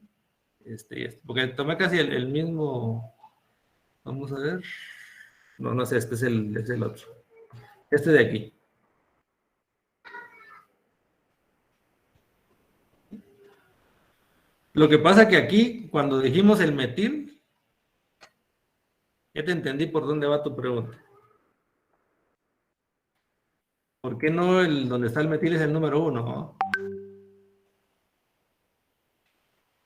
y este. Porque tomé casi el mismo. Vamos a ver. No sé, este es el otro. Este de aquí. Lo que pasa que aquí, cuando dijimos el metil, ya te entendí por dónde va tu pregunta. ¿Por qué no donde está el metil es el número 1? ¿No?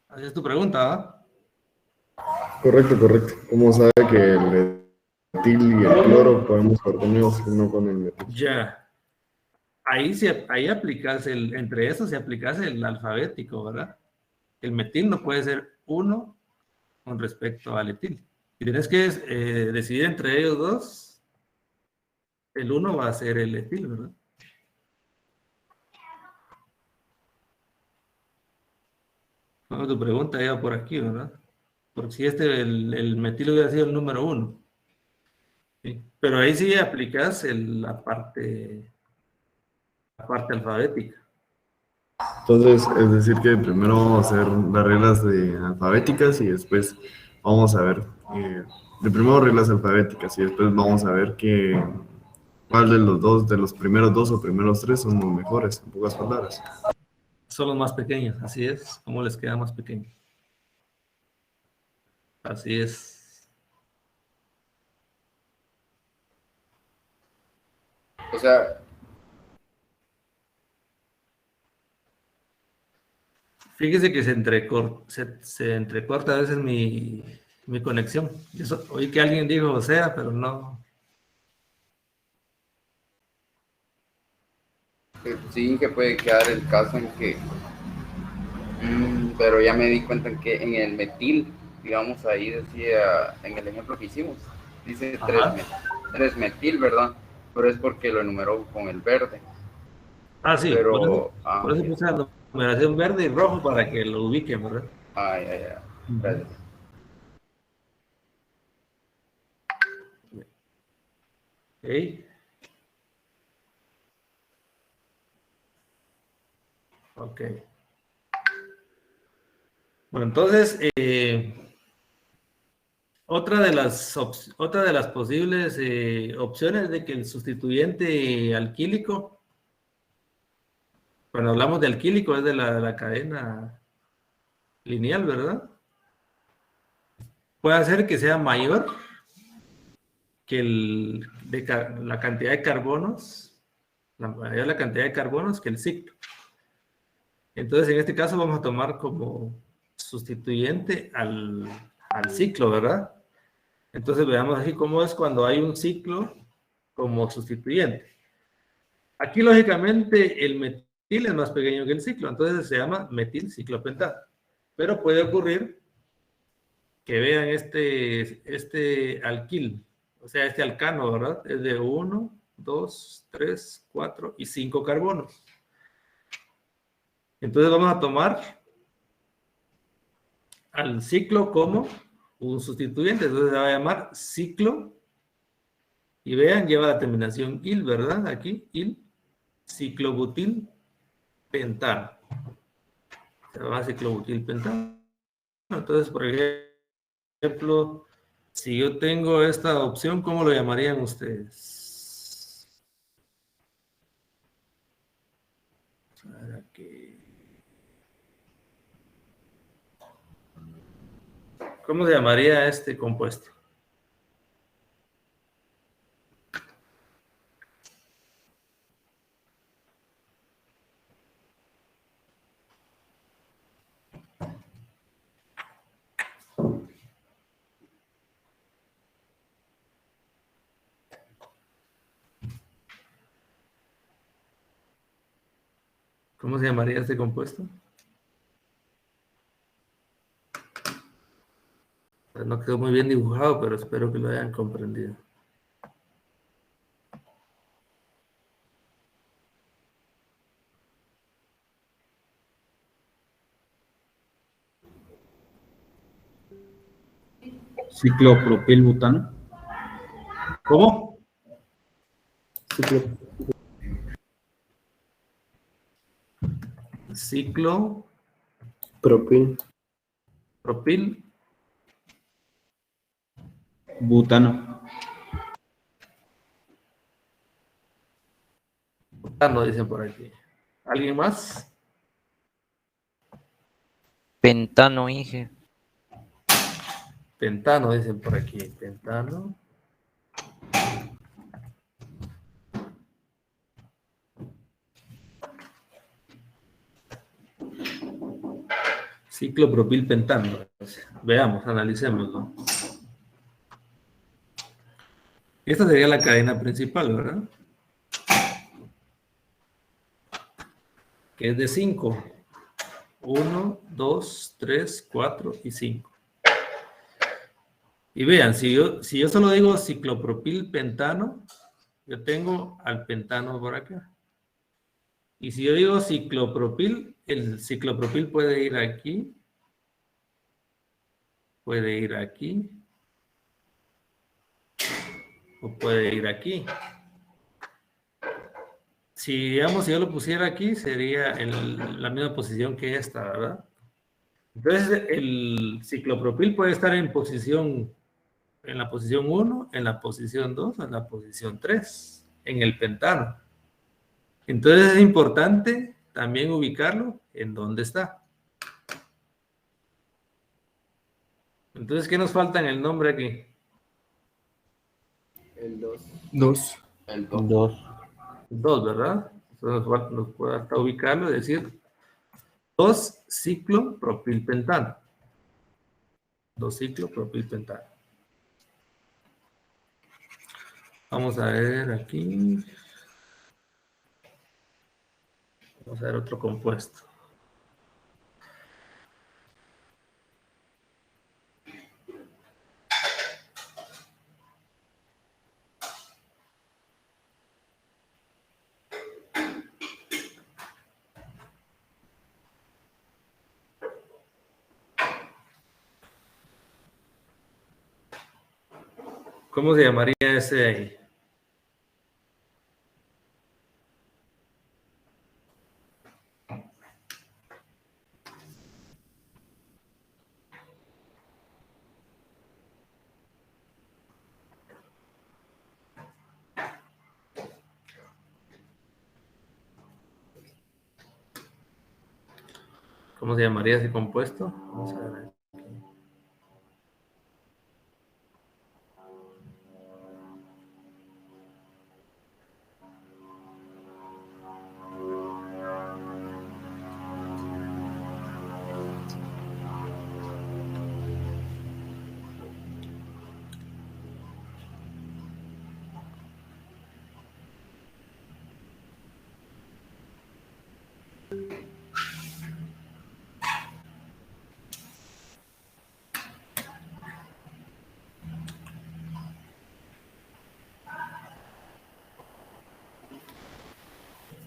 Así es tu pregunta, ¿va? Correcto. ¿Cómo sabe que el etil y el cloro podemos estar unidos y no con el metil? Ya. Ahí aplicas entre esos se aplicas el alfabético, ¿verdad? El metil no puede ser 1 con respecto al etil. Si tienes que decidir entre ellos dos, el 1 va a ser el etil, ¿verdad? No, tu pregunta iba por aquí, ¿verdad? Porque si el metil hubiera sido el número 1. ¿Sí? Pero ahí sí aplicas la parte alfabética. Entonces, es decir que primero vamos a hacer las reglas alfabéticas y después vamos a ver, de primero reglas alfabéticas y después vamos a ver cuál de los primeros 2 o primeros 3 son los mejores, en pocas palabras. son los más pequeños, así es, como les queda más pequeño. Así es. O sea, Fíjese que se entrecorta a veces mi conexión. Oí que alguien dijo o sea, pero no. sí que puede quedar el caso en que, pero ya me di cuenta en que en el metil, digamos ahí decía, en el ejemplo que hicimos, dice Ajá. 3 metil, ¿verdad? Pero es porque lo enumeró con el verde. Ah, sí, Pero, por eso puse la numeración verde y rojo para que lo ubiquen, ¿verdad? ay, gracias. Ok. Ok. Bueno, entonces, otra de las posibles opciones de que el sustituyente alquílico, cuando hablamos de alquílico es de la cadena lineal, ¿verdad? Puede ser que sea mayor que la cantidad de carbonos, la cantidad de carbonos que el ciclo. Entonces, en este caso vamos a tomar como sustituyente al ciclo, ¿verdad? Entonces, veamos aquí cómo es cuando hay un ciclo como sustituyente. Aquí, lógicamente, el metil es más pequeño que el ciclo, entonces se llama metilciclopentano. Pero puede ocurrir que vean este alquil, o sea, este alcano, ¿verdad? Es de 1, 2, 3, 4 y 5 carbonos. Entonces vamos a tomar al ciclo como un sustituyente, entonces se va a llamar ciclo, y vean, lleva la terminación il, ¿verdad? Aquí, il, ciclobutil pentano. Se llama ciclobutil pentano. Entonces, por ejemplo, si yo tengo esta opción, ¿cómo lo llamarían ustedes? ¿Cómo se llamaría este compuesto? ¿Cómo se llamaría este compuesto? No quedó muy bien dibujado, pero espero que lo hayan comprendido. Ciclopropilbutano. ¿Cómo? Ciclo Propil. propil Butano. butano, dicen por aquí. ¿Alguien más? Pentano, Inge. Pentano, dicen por aquí. Pentano. Ciclopropilpentano. Veamos, analicémoslo. Esta sería la cadena principal, ¿verdad? Que es de 5. 1, 2, 3, 4 y 5. Y vean, si yo solo digo ciclopropilpentano, yo tengo al pentano por acá. Y si yo digo ciclopropil, el ciclopropil puede ir aquí, puede ir aquí, o puede ir aquí. Si, digamos, si yo lo pusiera aquí, sería la misma posición que esta, ¿verdad? Entonces, el ciclopropil puede estar en la posición 1, en la posición 2, en la posición 3, en el pentano. Entonces, es importante también ubicarlo en dónde está. Entonces, ¿qué nos falta en el nombre aquí? El 2. 2. El 2. 2. 2, ¿verdad? Entonces nos falta ubicarlo y decir 2-ciclopropilpentano. 2-ciclopropilpentano. Vamos a ver aquí. Vamos a ver otro compuesto. ¿Cómo se llamaría ese de ahí? ¿Cómo se llamaría ese compuesto? Vamos a ver.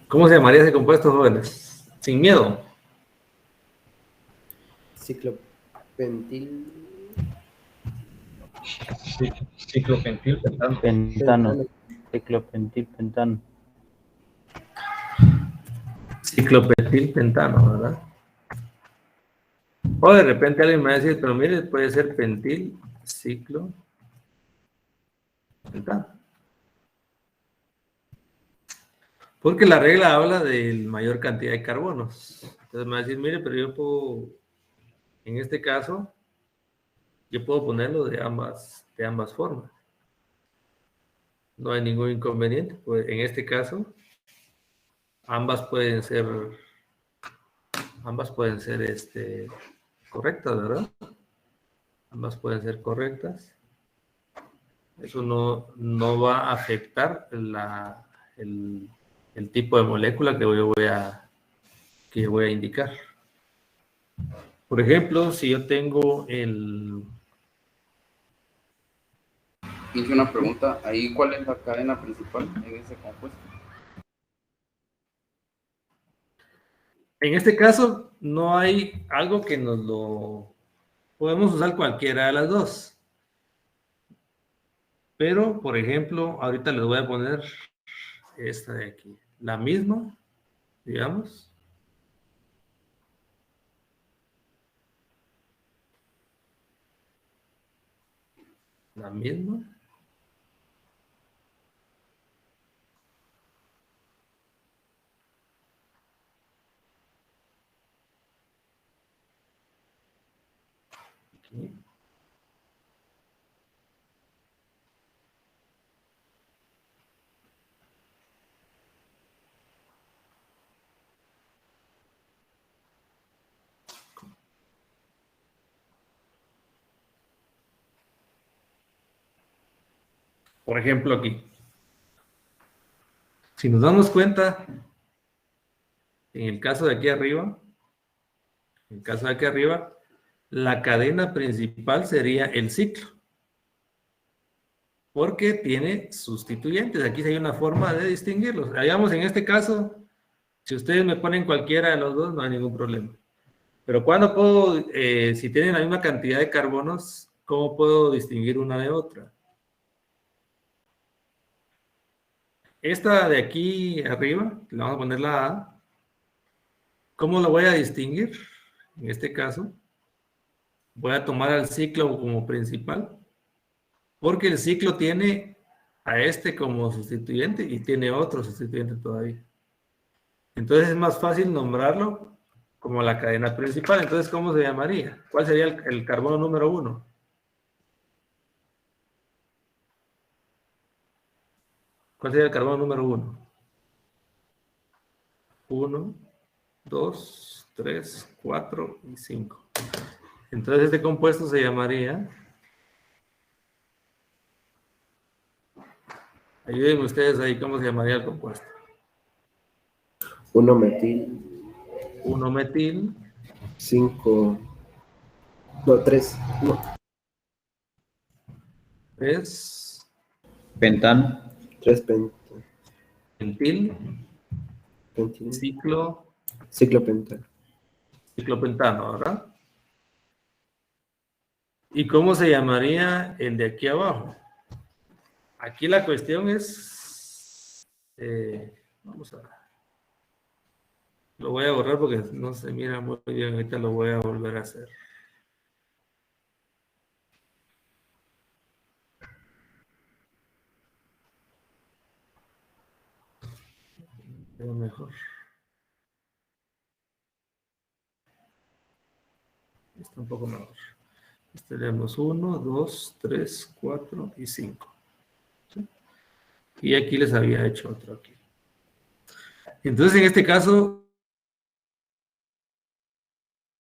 ¿Cómo se llamaría ese compuesto, jóvenes? Sin miedo. Ciclopentil. Ciclopentilpentano. Pentano. Ciclopentilpentano. Ciclopentilpentano, ¿verdad? O de repente alguien me va a decir, pero mire, puede ser pentil, ciclo, pentano. Porque la regla habla de mayor cantidad de carbonos. Entonces me va a decir, mire, pero yo puedo, en este caso, yo puedo ponerlo de ambas formas. No hay ningún inconveniente. Pues en este caso, ambas pueden ser correctas, ¿verdad? Ambas pueden ser correctas. Eso no va a afectar el tipo de molécula que yo voy a indicar. Por ejemplo, si yo tengo Hice una pregunta, ahí ¿cuál es la cadena principal en ese compuesto? En este caso, no hay algo que nos lo... Podemos usar cualquiera de las dos. Pero, por ejemplo, ahorita les voy a poner esta de aquí. La misma, digamos. La misma. Aquí. Por ejemplo, aquí. Si nos damos cuenta, en el caso de aquí arriba, la cadena principal sería el ciclo. Porque tiene sustituyentes. Aquí sí hay una forma de distinguirlos. Digamos, en este caso, si ustedes me ponen cualquiera de los dos, no hay ningún problema. Pero ¿cuándo puedo, si tienen la misma cantidad de carbonos, cómo puedo distinguir una de otra? Esta de aquí arriba, le vamos a poner la A. ¿Cómo lo voy a distinguir? En este caso, voy a tomar al ciclo como principal, porque el ciclo tiene a este como sustituyente y tiene otro sustituyente todavía. Entonces es más fácil nombrarlo como la cadena principal. Entonces, ¿cómo se llamaría? ¿Cuál sería el carbono número 1? ¿Cuál sería el carbono número 1? 1, 2, 3, 4 y 5. Entonces este compuesto se llamaría... Ayúdenme ustedes ahí, ¿cómo se llamaría el compuesto? 1-metil. 1-metil. 5. No, 3. No. 3. Pentano. 3 pentil. Ciclopentano. Ciclopentano, ¿verdad? ¿Y cómo se llamaría el de aquí abajo? Aquí la cuestión es... vamos a ver. Lo voy a borrar porque no se mira muy bien. Ahorita lo voy a volver a hacer. Veo mejor. Está un poco mejor. Tenemos 1, 2, 3, 4 y 5. ¿Sí? Y aquí les había hecho otro aquí. Entonces, en este caso,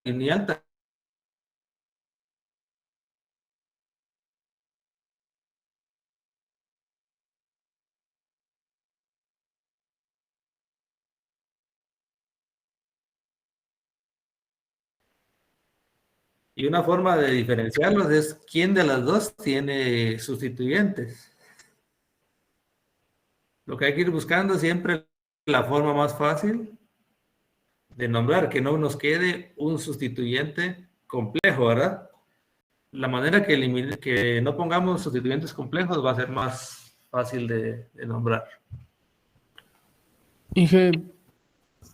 en alta. Y una forma de diferenciarlos es quién de las dos tiene sustituyentes. Lo que hay que ir buscando siempre la forma más fácil de nombrar, que no nos quede un sustituyente complejo, ¿verdad? La manera que no pongamos sustituyentes complejos va a ser más fácil de nombrar. Dije,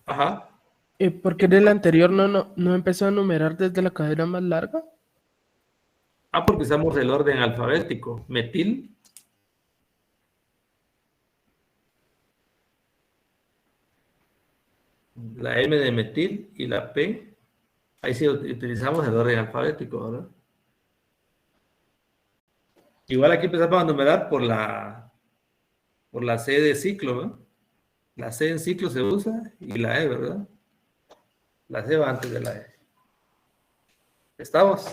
Ajá. ¿por qué en el anterior no empezó a numerar desde la cadena más larga? Porque usamos el orden alfabético. Metil. La M de metil y la P. Ahí sí utilizamos el orden alfabético, ¿verdad? Igual aquí empezamos a numerar por la C de ciclo, ¿no? La C en ciclo se usa y la E, ¿verdad? La C va antes de la E. ¿Estamos?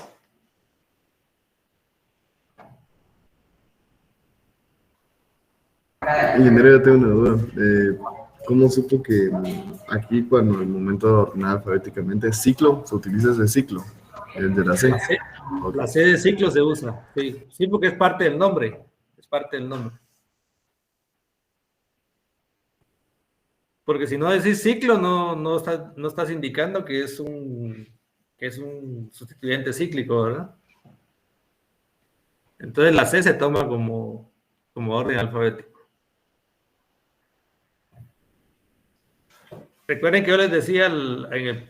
Ingeniero, yo tengo una duda. ¿Cómo supo que aquí, cuando el momento de ordenar alfabéticamente ciclo, se utiliza ese ciclo? El de la C. La C de ciclo se usa, sí. Sí, porque es parte del nombre. Es parte del nombre. Porque si no decís ciclo, no estás indicando que es un sustituyente cíclico, ¿verdad? Entonces la C se toma como orden alfabético. Recuerden que yo les decía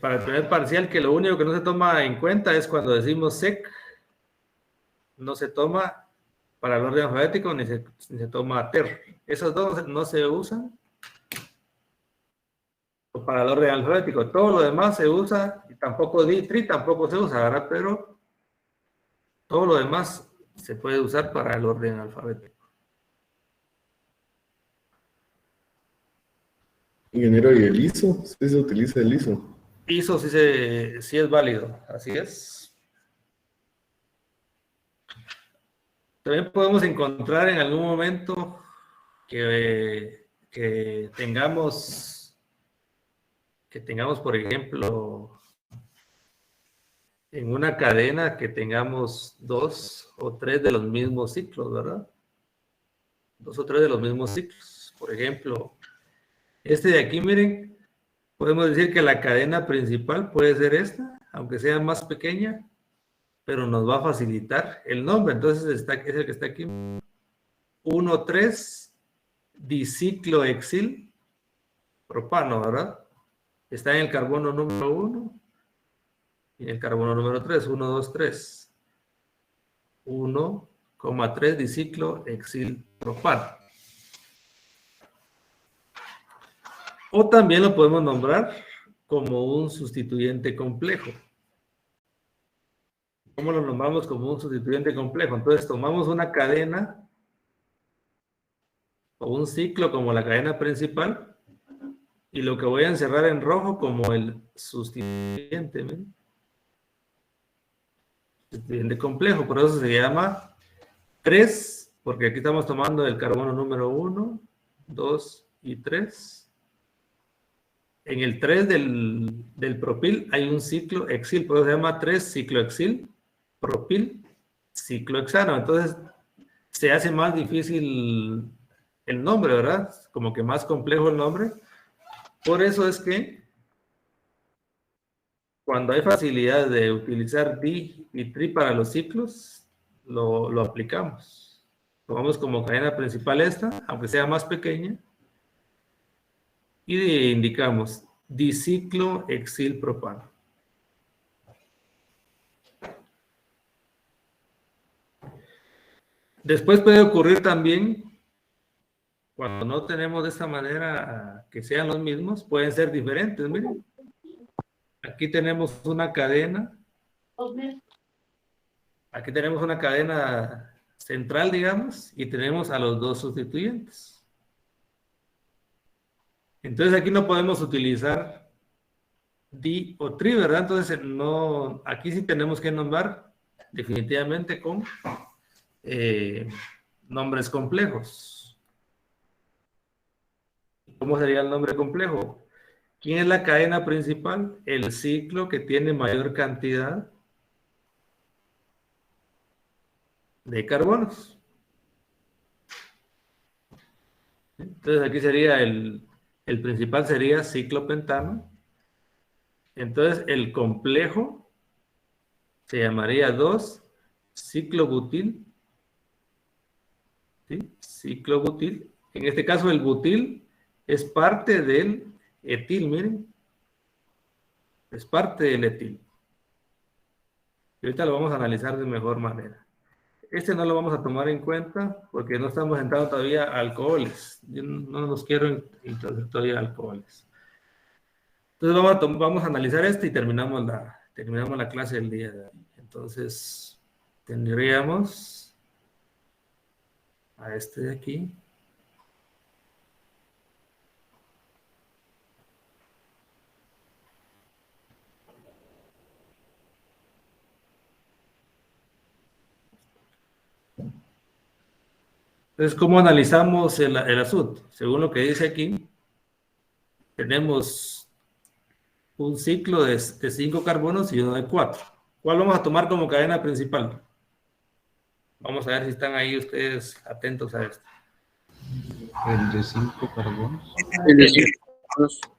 para el primer parcial que lo único que no se toma en cuenta es cuando decimos sec, no se toma para el orden alfabético ni se toma ter. Esos dos no se usan para el orden alfabético. Todo lo demás se usa, y tampoco tri tampoco se usa, ¿verdad? Pero todo lo demás se puede usar para el orden alfabético. Ingeniero, ¿y el ISO? ¿Sí se utiliza el ISO? ISO sí es válido, así es. También podemos encontrar en algún momento que tengamos, por ejemplo, en una cadena que tengamos 2 o 3 de los mismos ciclos, ¿verdad? 2 o 3 de los mismos ciclos. Por ejemplo, este de aquí, miren, podemos decir que la cadena principal puede ser esta, aunque sea más pequeña, pero nos va a facilitar el nombre. Entonces es el que está aquí. 1,3 diciclohexil propano, ¿verdad? Está en el carbono número 1 y en el carbono número 3. 1, 2, 3. 1,3 diciclohexil propano. O también lo podemos nombrar como un sustituyente complejo. ¿Cómo lo nombramos como un sustituyente complejo? Entonces tomamos una cadena o un ciclo como la cadena principal y lo que voy a encerrar en rojo como el sustituyente, ¿ven? Sustituyente complejo, por eso se llama 3, porque aquí estamos tomando el carbono número 1, 2 y 3. En el 3 del propil hay un ciclo hexil, por eso se llama 3 ciclohexil, propil, ciclohexano. Entonces se hace más difícil el nombre, ¿verdad? Como que más complejo el nombre. Por eso es que cuando hay facilidad de utilizar di y tri para los ciclos, lo aplicamos. Tomamos como cadena principal esta, aunque sea más pequeña, y indicamos diciclohexilpropano. Después puede ocurrir también, cuando no tenemos de esta manera que sean los mismos, pueden ser diferentes. Miren, aquí tenemos una cadena. Aquí tenemos una cadena central, digamos, y tenemos a los dos sustituyentes. Entonces aquí no podemos utilizar di o tri, ¿verdad? Entonces no, aquí sí tenemos que nombrar definitivamente con nombres complejos. ¿Cómo sería el nombre complejo? ¿Quién es la cadena principal? El ciclo que tiene mayor cantidad de carbonos. Entonces aquí sería el principal sería ciclopentano. Entonces el complejo se llamaría 2-ciclobutil. ¿Sí? Ciclobutil. En este caso el butil es parte del etil, miren. Es parte del etil. Y ahorita lo vamos a analizar de mejor manera. Este no lo vamos a tomar en cuenta porque no estamos entrando todavía a alcoholes. Yo no los quiero introducir todavía a alcoholes. Entonces vamos a analizar este y terminamos la clase del día de hoy. Entonces tendríamos a este de aquí. Entonces, ¿cómo analizamos el asunto? Según lo que dice aquí, tenemos un ciclo de 5 carbonos y uno de 4. ¿Cuál vamos a tomar como cadena principal? Vamos a ver si están ahí ustedes atentos a esto. El de 5 carbonos.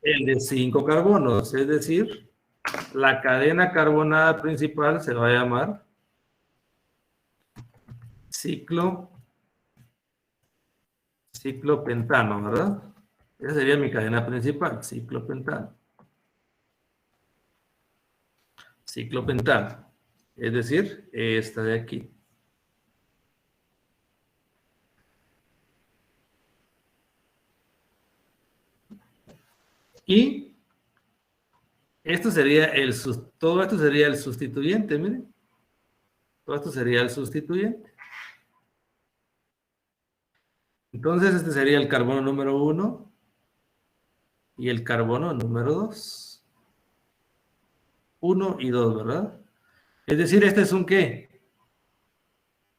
El de 5 carbonos, es decir, la cadena carbonada principal se va a llamar ciclopentano, ¿verdad? Esa sería mi cadena principal, ciclopentano. Ciclopentano, es decir, esta de aquí. Y esto sería todo esto sería el sustituyente, miren. Todo esto sería el sustituyente. Entonces, este sería el carbono número 1 y el carbono número 2. 1 y 2, ¿verdad? Es decir, ¿este es un qué?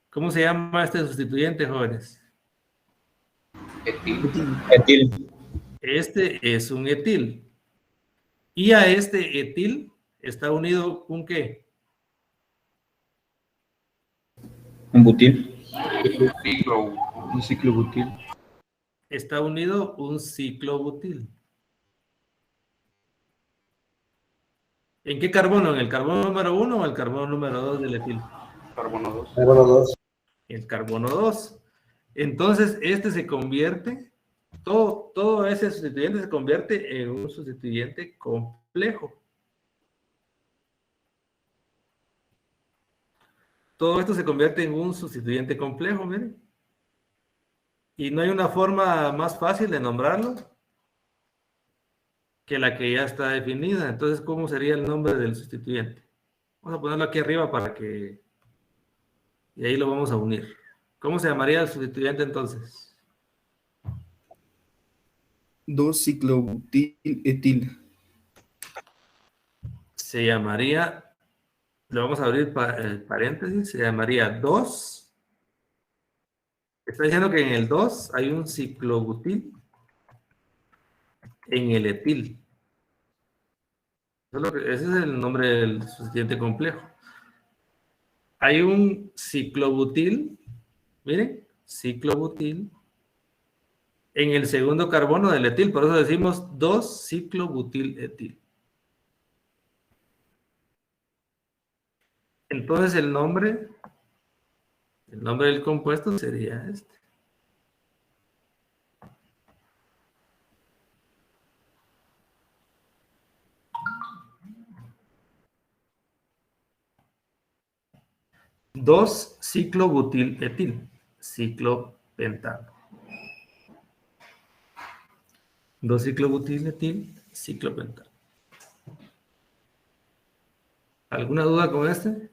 ¿Cómo se llama este sustituyente, jóvenes? Etil. Este es un etil. Y a este etil está unido un qué? Un butil. Un ciclobutil. Está unido un ciclobutil. ¿En qué carbono? ¿En el carbono número 1 o el carbono número 2 del etil? Carbono 2. Carbono 2. El carbono 2. Entonces, este se convierte, todo ese sustituyente se convierte en un sustituyente complejo. Todo esto se convierte en un sustituyente complejo, miren. Y no hay una forma más fácil de nombrarlo. que la que ya está definida. Entonces, ¿cómo sería el nombre del sustituyente? Vamos a ponerlo aquí arriba para que... Y ahí lo vamos a unir. ¿Cómo se llamaría el sustituyente entonces? 2-ciclobutil-etil. Se llamaría, le vamos a abrir paréntesis, se llamaría 2. Está diciendo que en el 2 hay un ciclobutil en el etil. Ese es el nombre del sustituyente complejo. Hay un ciclobutil, miren, ciclobutil en el segundo carbono del etil, por eso decimos 2-ciclobutil-etil. Entonces el nombre del compuesto sería este. Dos ciclobutil-etil, ciclopentano. 2-ciclobutil-etil, ciclopentano. ¿Alguna duda con este?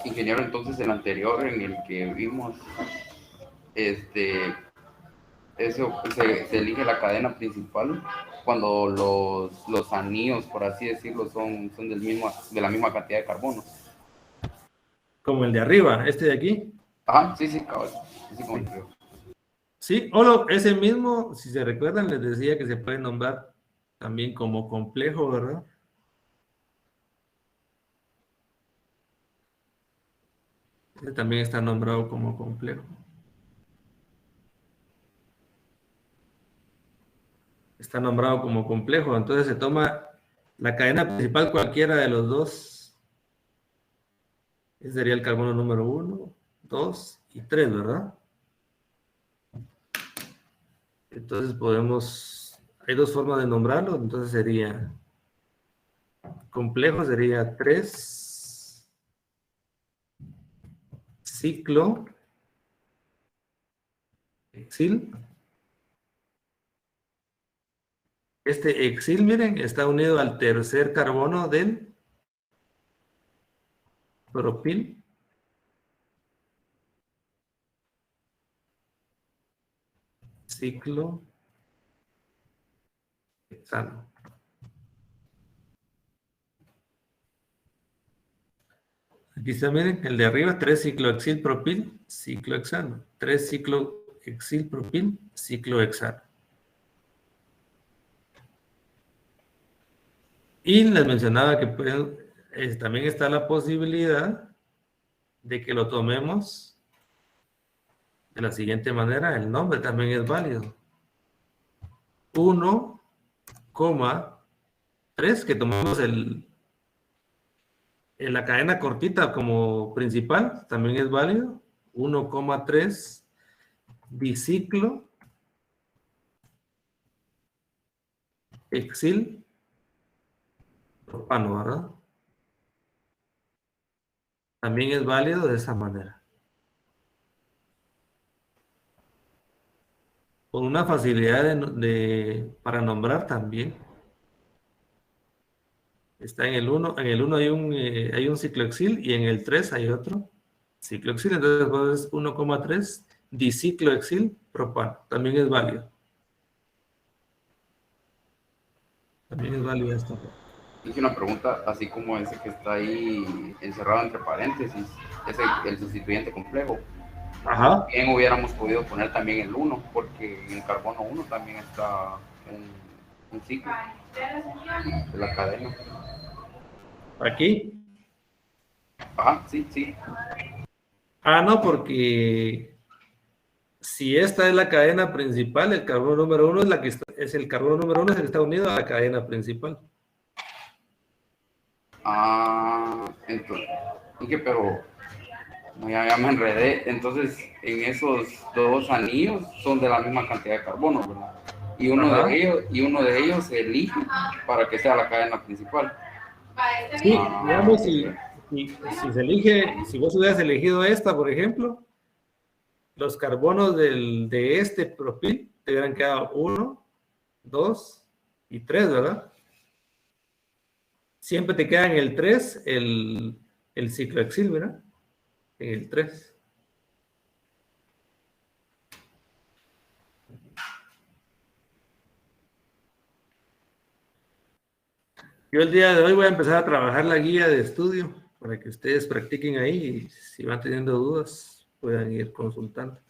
Ingeniero, entonces el anterior en el que vimos, eso se elige la cadena principal cuando los anillos, por así decirlo, son de la misma cantidad de carbono. Como el de arriba, este de aquí. Ajá, sí, cabrón. Sí, como el de arriba. Sí, ese mismo, si se recuerdan, les decía que se puede nombrar también como complejo, ¿verdad? Ese también está nombrado como complejo. Está nombrado como complejo, entonces se toma la cadena principal cualquiera de los dos. Ese sería el carbono número 1, 2 y 3, ¿verdad? Entonces hay dos formas de nombrarlo, entonces sería complejo, sería 3 ciclo exil. Este exil, miren, está unido al tercer carbono del propil. Ciclo hexano. Aquí está, miren, el de arriba, 3-ciclohexil propil, ciclohexano. 3-ciclohexil propil, ciclohexano. Y les mencionaba que también está la posibilidad de que lo tomemos de la siguiente manera. El nombre también es válido. 1,3, que tomamos en la cadena cortita como principal, también es válido. 1,3 biciclo exil propano, ¿verdad? También es válido de esa manera. Con una facilidad para nombrar también. Está en el 1 hay un ciclohexil y en el 3 hay otro ciclohexil, entonces pues, 1,3 diciclohexil propano, también es válido. También es válido esto. Hice una pregunta, así como ese que está ahí encerrado entre paréntesis, ese el sustituyente complejo. Ajá. Bien hubiéramos podido poner también el 1, porque en el carbono 1 también está un ciclo de la cadena. ¿Aquí? Ajá, sí. No, porque si esta es la cadena principal, el carbono número 1 es el carbono número 1 es el que está unido a la cadena principal. Entonces, pero ya me enredé. Entonces, en esos dos anillos son de la misma cantidad de carbono, ¿verdad? Y uno de ellos se elige para que sea la cadena principal. Sí, digamos, si se elige, si vos hubieras elegido esta, por ejemplo, los carbonos de este propil te hubieran quedado 1, 2 y 3, ¿verdad? Siempre te queda en el 3 el ciclohexil, ¿verdad? En el 3. Yo el día de hoy voy a empezar a trabajar la guía de estudio para que ustedes practiquen ahí y si van teniendo dudas puedan ir consultando.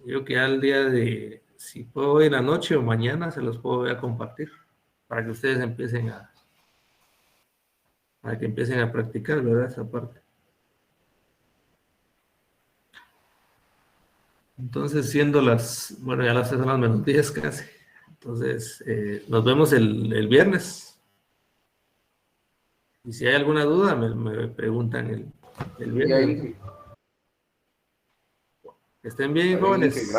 Yo que al día de, si puedo hoy en la noche o mañana, se los puedo a compartir para que ustedes empiecen a practicar, ¿verdad? Esa parte. Entonces, siendo las, bueno, ya las 6 son las menos 10 casi. Entonces, nos vemos el viernes. Y si hay alguna duda, me preguntan el viernes. Que estén bien, jóvenes.